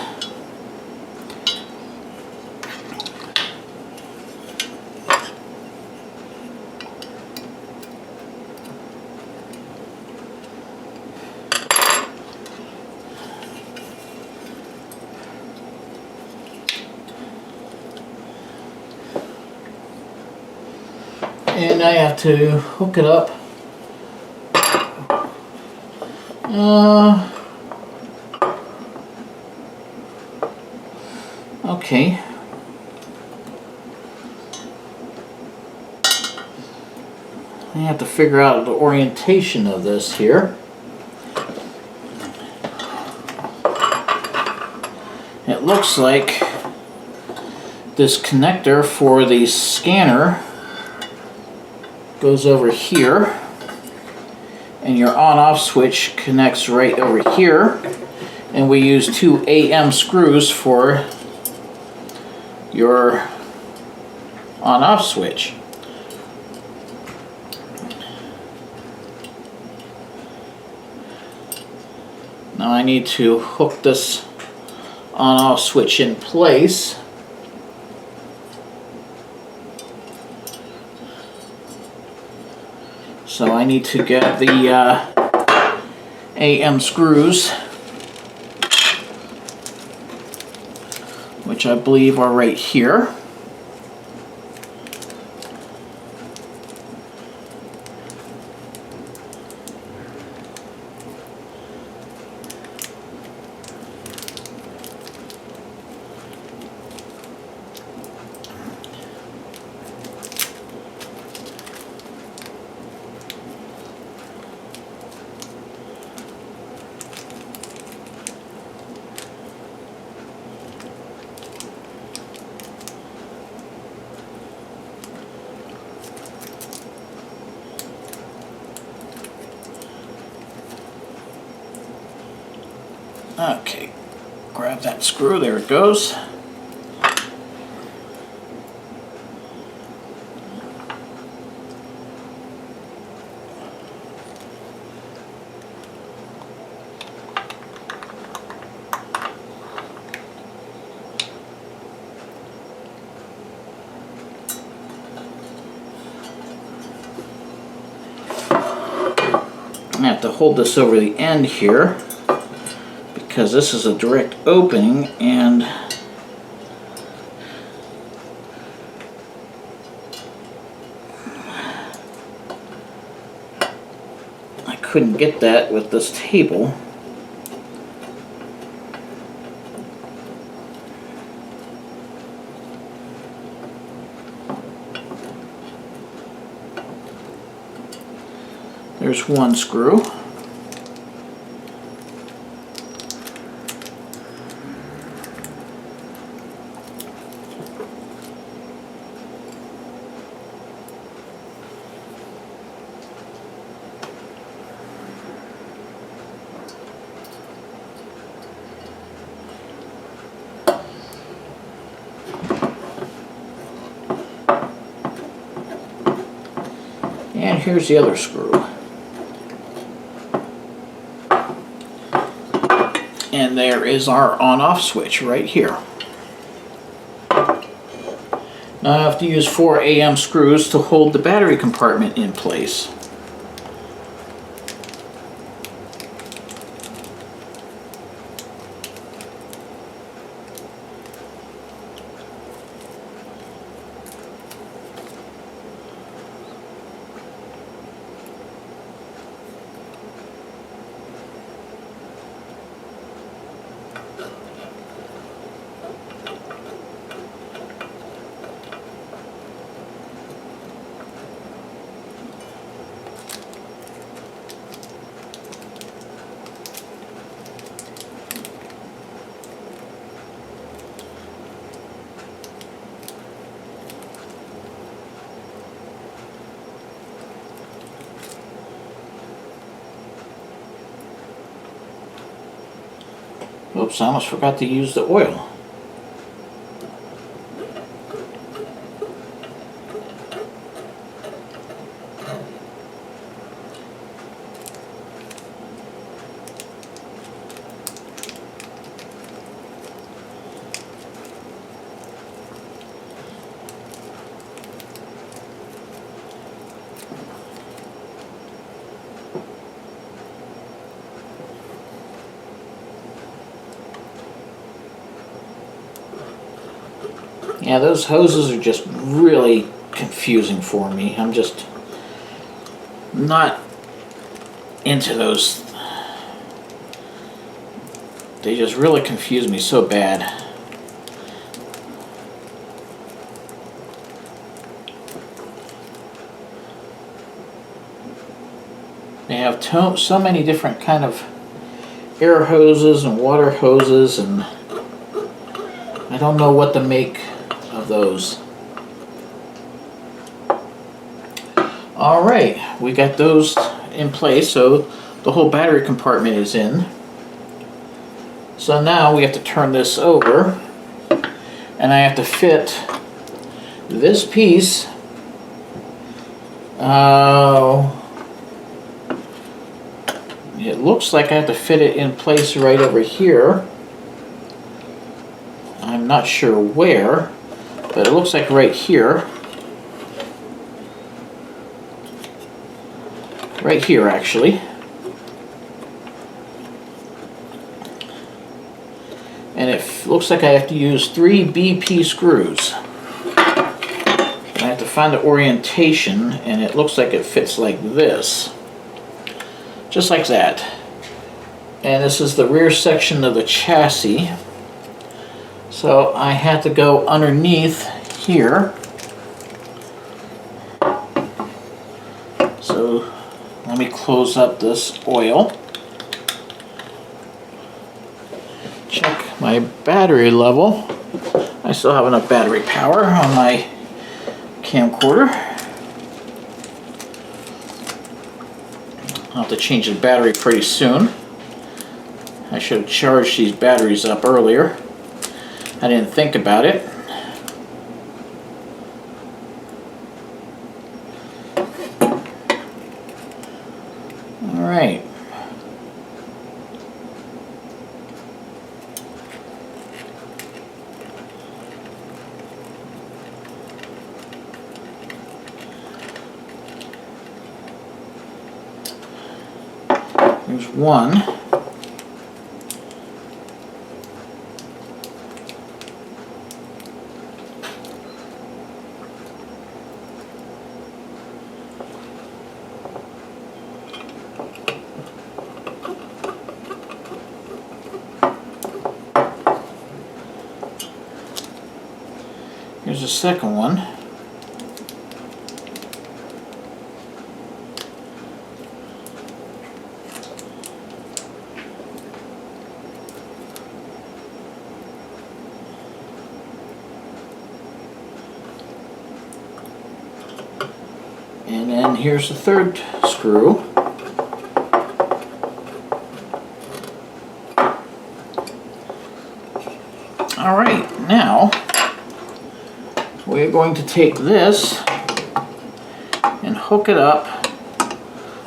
And I have to hook it up. Okay. I have to figure out the orientation of this here. It looks like this connector for the scanner goes over here, and your on-off switch connects right over here, And we use 2 AM screws for your on-off switch. Now I need to hook this on-off switch in place. So I need to get the AM screws, which I believe are right here. Okay, grab that screw, there it goes. I have to hold this over the end here, because this is a direct opening and I couldn't get that with this table. There's one screw. And here's the other screw. And there is our on-off switch right here. Now I have to use 4 AM screws to hold the battery compartment in place. Oops, I almost forgot to use the oil. Yeah, those hoses are just really confusing for me. I'm just not into those. They just really confuse me so bad. They have so many different kind of air hoses and water hoses, and I don't know what to make of those. All right, we got those in place, so the whole battery compartment is in. So now we have to turn this over, and I have to fit this piece. It looks like I have to fit it in place right over here. I'm not sure where, but it looks like right here. Right here, actually. And it looks like I have to use 3 BP screws. I have to find the orientation, and it looks like it fits like this. Just like that. And this is the rear section of the chassis. So I had to go underneath here. So let me close up this oil. Check my battery level. I still have enough battery power on my camcorder. I'll have to change the battery pretty soon. I should have charged these batteries up earlier. I didn't think about it. All right. Here's one. Here's the second one. And then here's the third screw. All right, now we're going to take this and hook it up.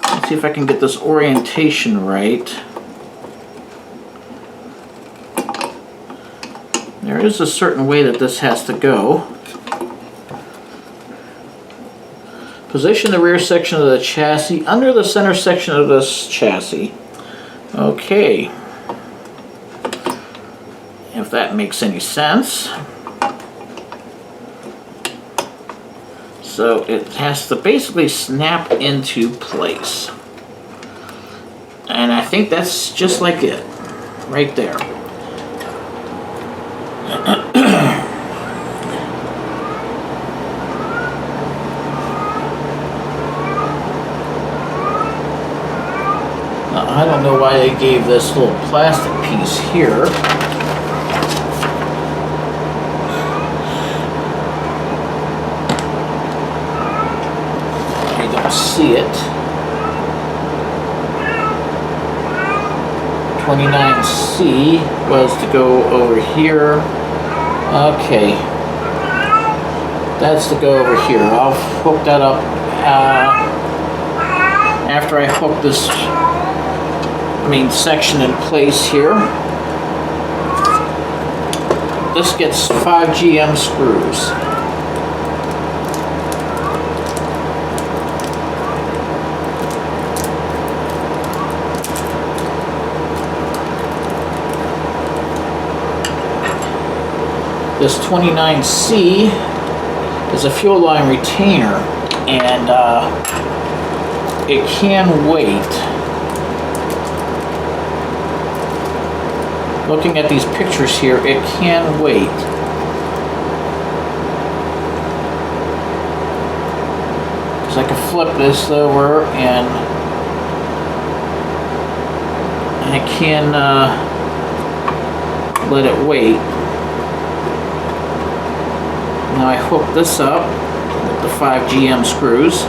Let's see if I can get this orientation right. There is a certain way that this has to go. Position the rear section of the chassis under the center section of this chassis. Okay. If that makes any sense. So it has to basically snap into place. And I think that's just like it. Right there. I don't know why they gave this little plastic piece here. I don't see it. 29C was to go over here. Okay. That's to go over here. I'll hook that up after I hook this main section in place here. This gets 5 GM screws. This 29C is a fuel line retainer, and it can wait. Looking at these pictures here, it can wait. So I can flip this over and I can let it wait. Now I hook this up with the 5 GM screws,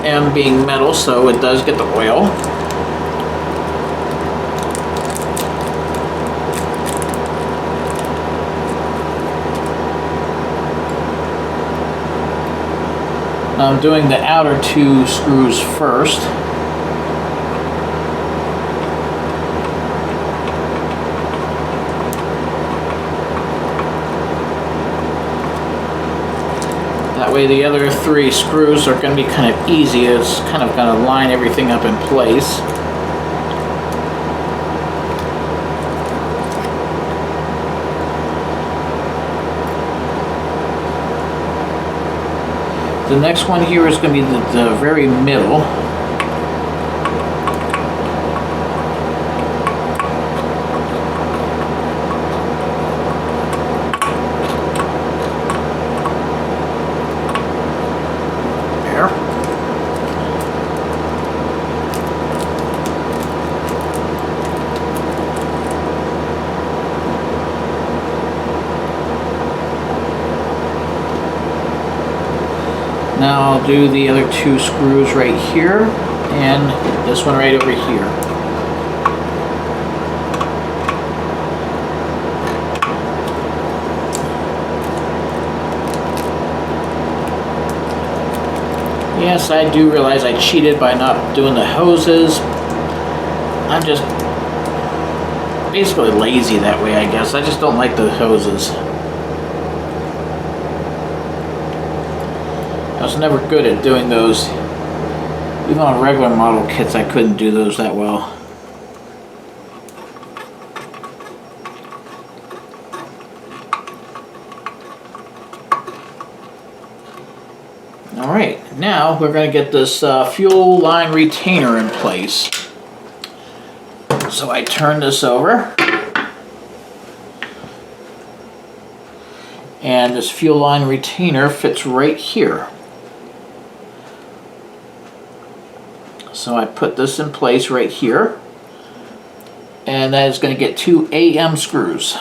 M being metal, so it does get the oil. I'm doing the outer 2 screws first. That way the other 3 screws are going to be kind of easy. It's kind of going to line everything up in place. The next one here is going to be the very middle. There. Now I'll do the other 2 screws right here and this one right over here. Yes, I do realize I cheated by not doing the hoses. I'm just basically lazy that way, I guess. I just don't like the hoses. I was never good at doing those. Even on regular model kits, I couldn't do those that well. Alright, now we're going to get this fuel line retainer in place. So I turn this over. And this fuel line retainer fits right here. So I put this in place right here, and that is going to get 2 AM screws.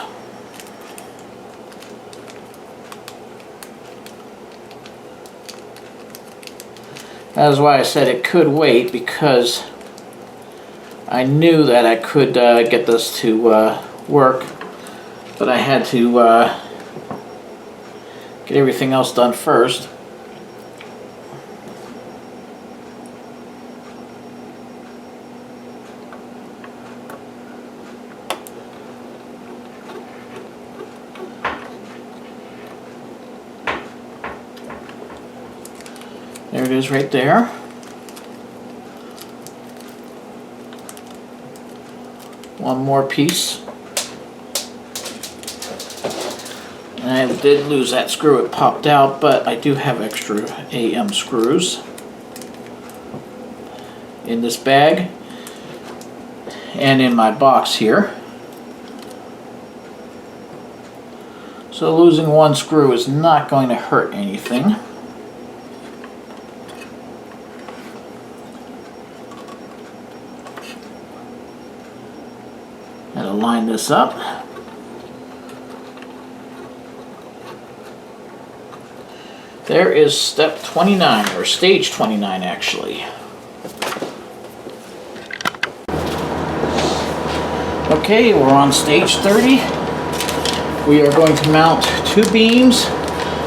That is why I said it could wait, because I knew that I could get this to work, but I had to get everything else done first. There it is right there. One more piece. And I did lose that screw, it popped out, but I do have extra AM screws in this bag and in my box here. So losing one screw is not going to hurt anything. And to line this up. There is step 29, or stage 29 actually. Okay, we're on stage 30. We are going to mount 2 beams,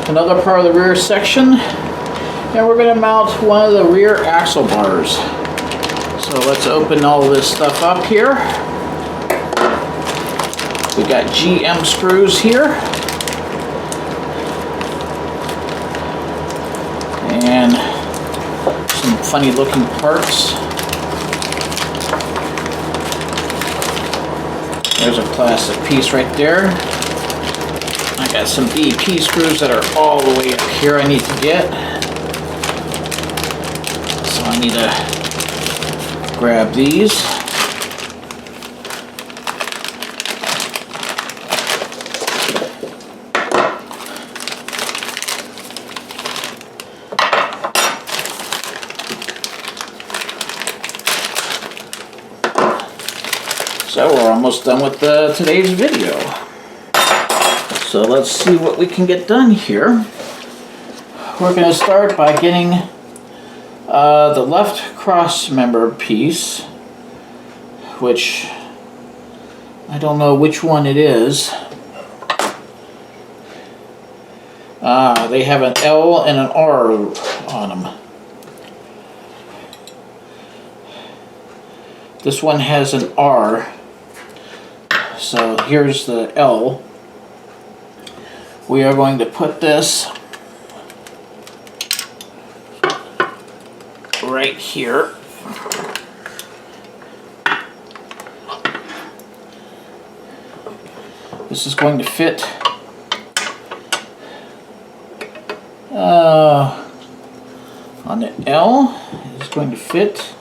another part of the rear section, and we're going to mount one of the rear axle bars. So let's open all this stuff up here. We got GM screws here. And some funny looking parts. There's a plastic piece right there. I got some BP screws that are all the way up here I need to get. So I need to grab these. So we're almost done with today's video. So let's see what we can get done here. We're going to start by getting the left cross member piece, which I don't know which one it is. They have an L and an R on them. This one has an R. So here's the L. We are going to put this right here. This is going to fit on the L. It's going to fit.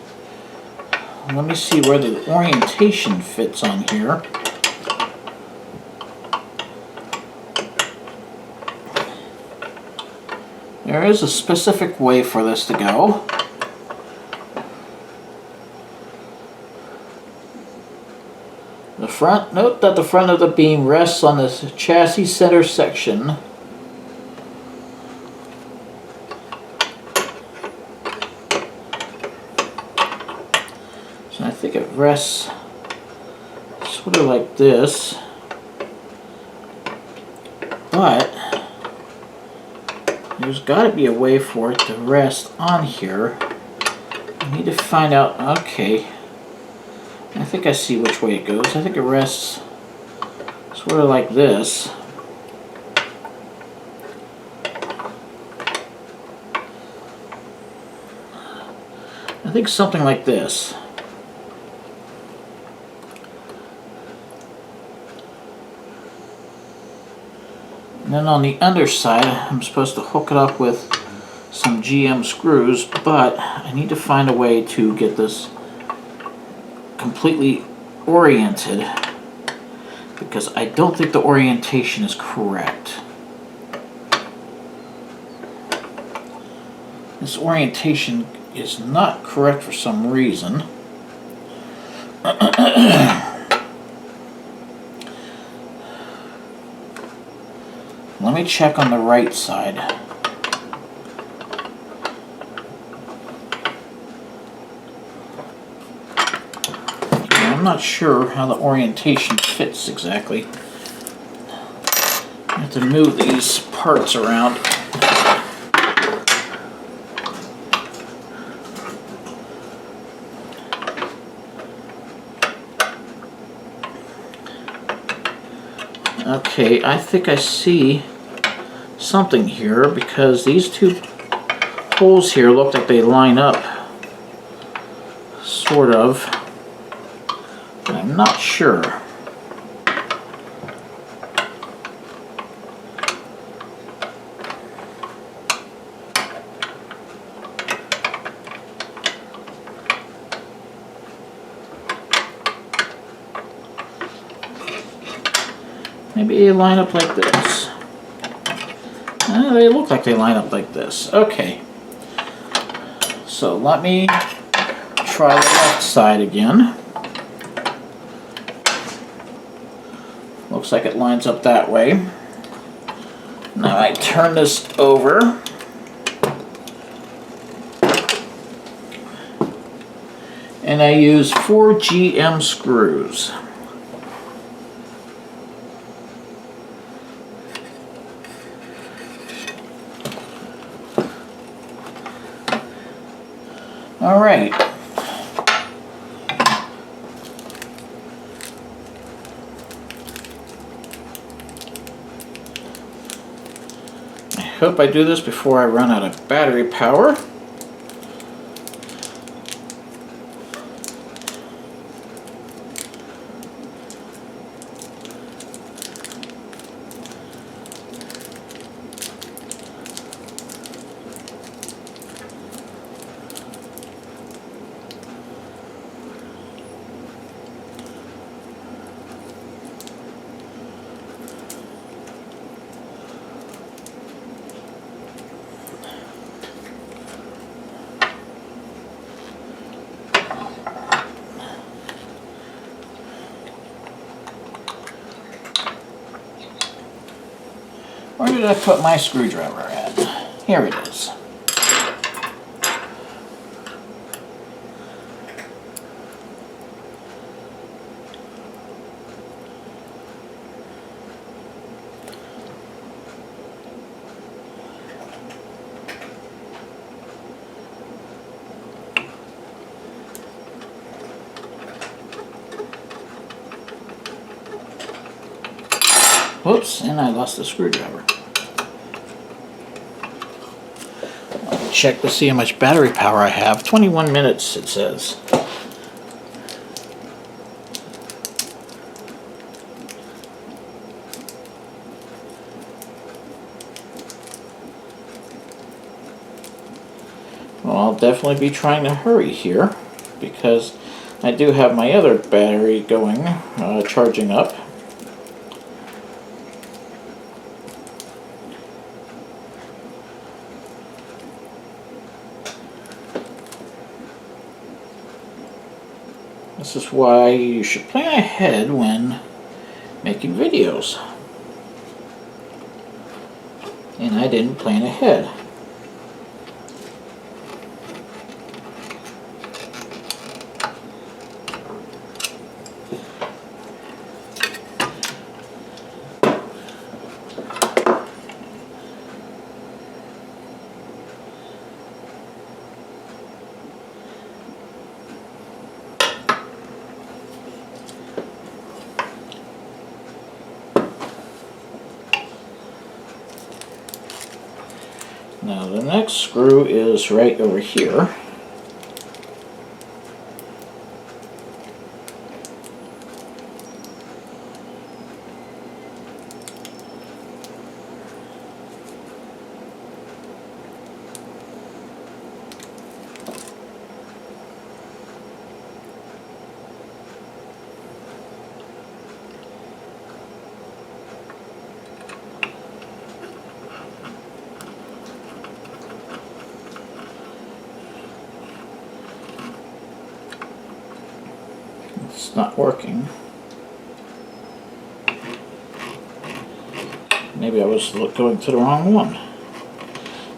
Let me see where the orientation fits on here. There is a specific way for this to go. The front, note that the front of the beam rests on the chassis center section. So I think it rests sort of like this, but there's got to be a way for it to rest on here. I need to find out. Okay, I think I see which way it goes. I think it rests sort of like this. I think something like this. And then on the underside, I'm supposed to hook it up with some GM screws, but I need to find a way to get this completely oriented, because I don't think the orientation is correct. This orientation is not correct for some reason. Let me check on the right side. I'm not sure how the orientation fits exactly. I have to move these parts around. Okay, I think I see something here, because these two holes here look like they line up, sort of. I'm not sure. Maybe they line up like this. They look like they line up like this. Okay. So let me try the left side again. Looks like it lines up that way. Now I turn this over. And I use 4 GM screws. All right. I hope I do this before I run out of battery power. Where did I put my screwdriver at? Here it is. Oops, and I lost the screwdriver. I'll check to see how much battery power I have. 21 minutes, it says. Well, I'll definitely be trying to hurry here because I do have my other battery going, charging up. This is why you should plan ahead when making videos. And I didn't plan ahead. Now the next screw is right over here. It's not working. Maybe I was going to the wrong one.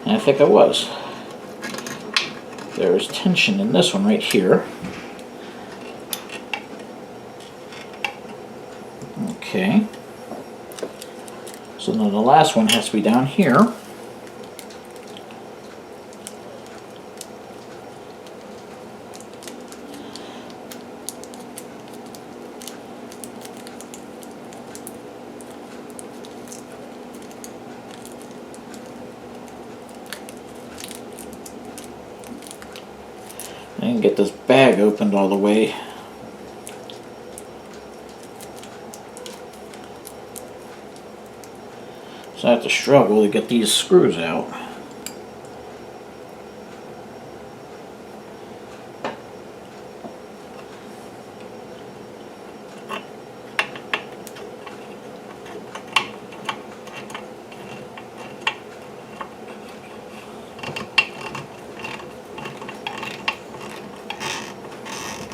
And I think I was. There's tension in this one right here. Okay. So now the last one has to be down here. I can get this bag opened all the way. So I have to struggle to get these screws out.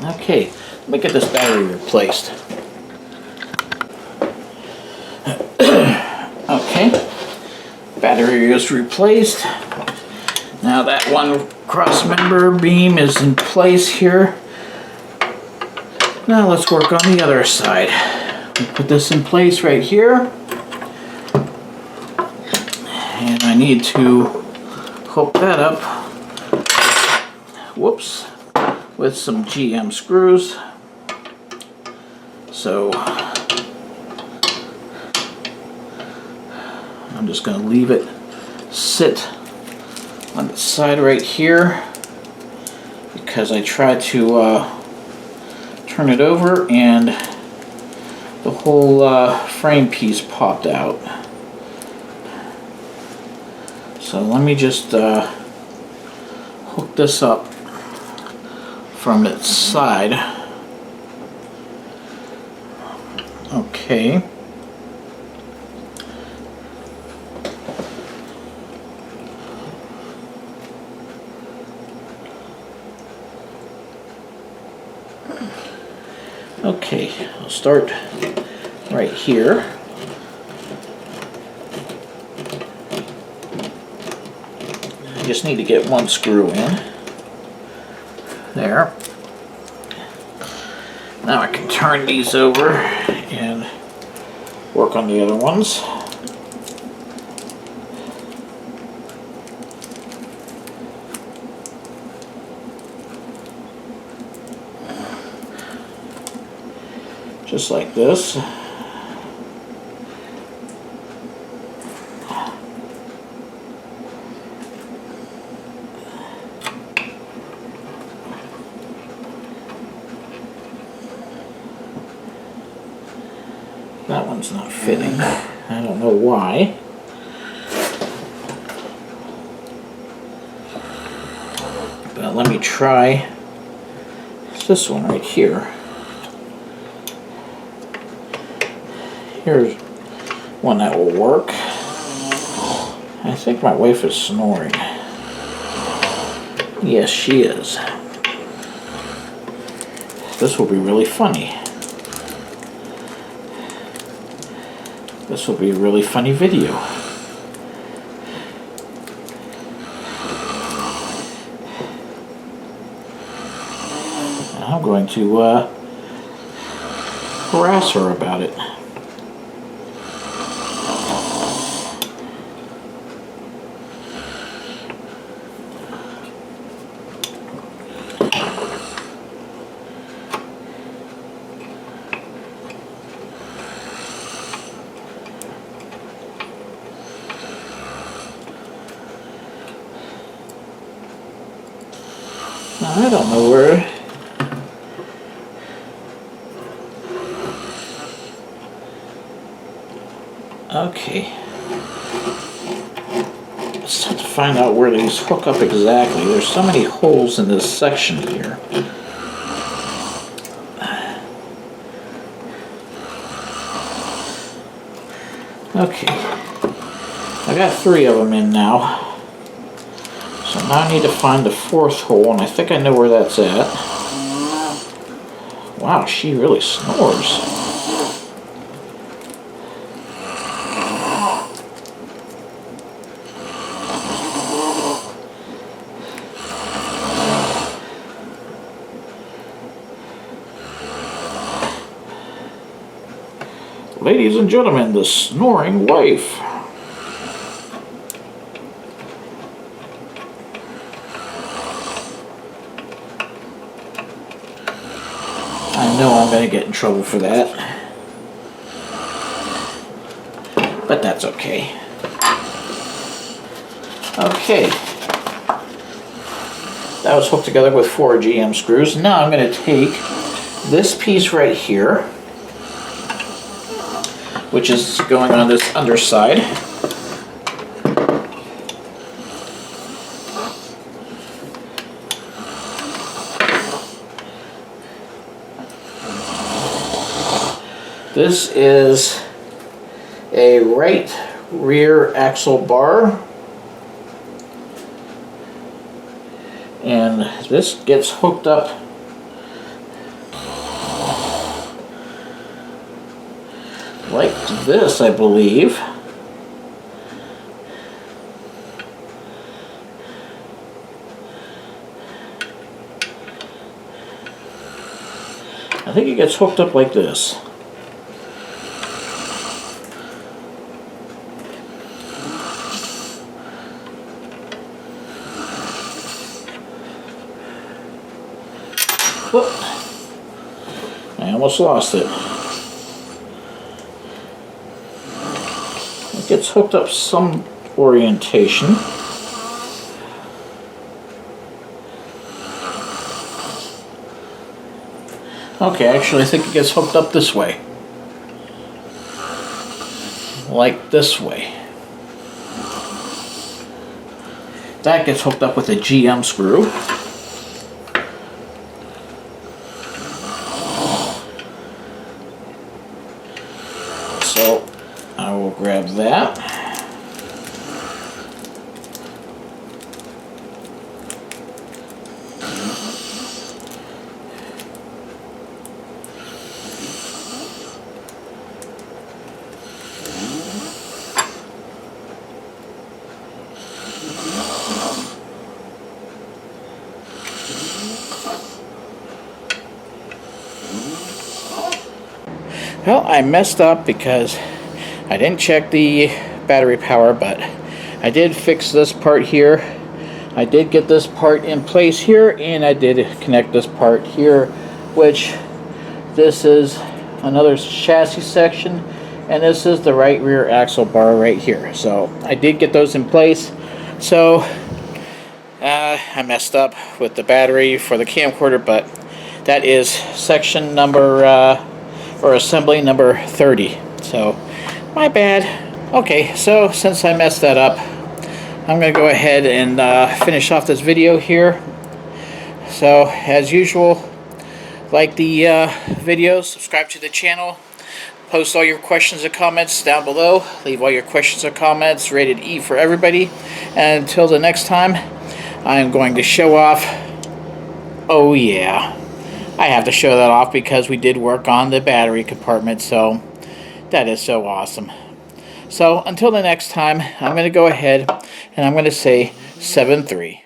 Okay, let me get this battery replaced. Okay, battery is replaced. Now that one cross member beam is in place here. Now let's work on the other side. We put this in place right here. And I need to hook that up. Whoops. With some GM screws. So I'm just going to leave it sit on the side right here because I tried to turn it over and the whole frame piece popped out. So let me just hook this up from its side. Okay. Okay, I'll start right here. I just need to get one screw in. There. Now I can turn these over and work on the other ones. Just like this. That one's not fitting. I don't know why. But let me try this one right here. Here's one that will work. I think my wife is snoring. Yes, she is. This will be really funny. This will be a really funny video. And I'm going to harass her about it. I don't know where. Okay. Let's have to find out where these hook up exactly. There's so many holes in this section here. Okay. I got 3 of them in now. So now I need to find the 4th hole, and I think I know where that's at. Wow, she really snores. Ladies and gentlemen, the snoring wife. I know I'm going to get in trouble for that, but that's okay. Okay, that was hooked together with 4 GM screws. Now I'm going to take this piece right here, which is going on this underside. This is a right rear axle bar, and this gets hooked up like this, I believe. I think it gets hooked up like this. Whoop. I almost lost it. It gets hooked up some orientation. Okay, actually I think it gets hooked up this way. Like this way. That gets hooked up with a GM screw. So I will grab that. Well, I messed up because I didn't check the battery power, but I did fix this part here. I did get this part in place here, and I did connect this part here, which this is another chassis section, and this is the right rear axle bar right here. So I did get those in place. So I messed up with the battery for the camcorder, but that is section number or assembly number 30. So, my bad. Okay, so since I messed that up, I'm going to go ahead and finish off this video here. So, as usual, like the video, subscribe to the channel, post all your questions and comments down below, leave all your questions or comments, rated E for everybody, and until the next time, I'm going to show off, oh yeah, I have to show that off because we did work on the battery compartment, so that is so awesome. So until the next time, I'm going to go ahead and I'm going to say 7-3.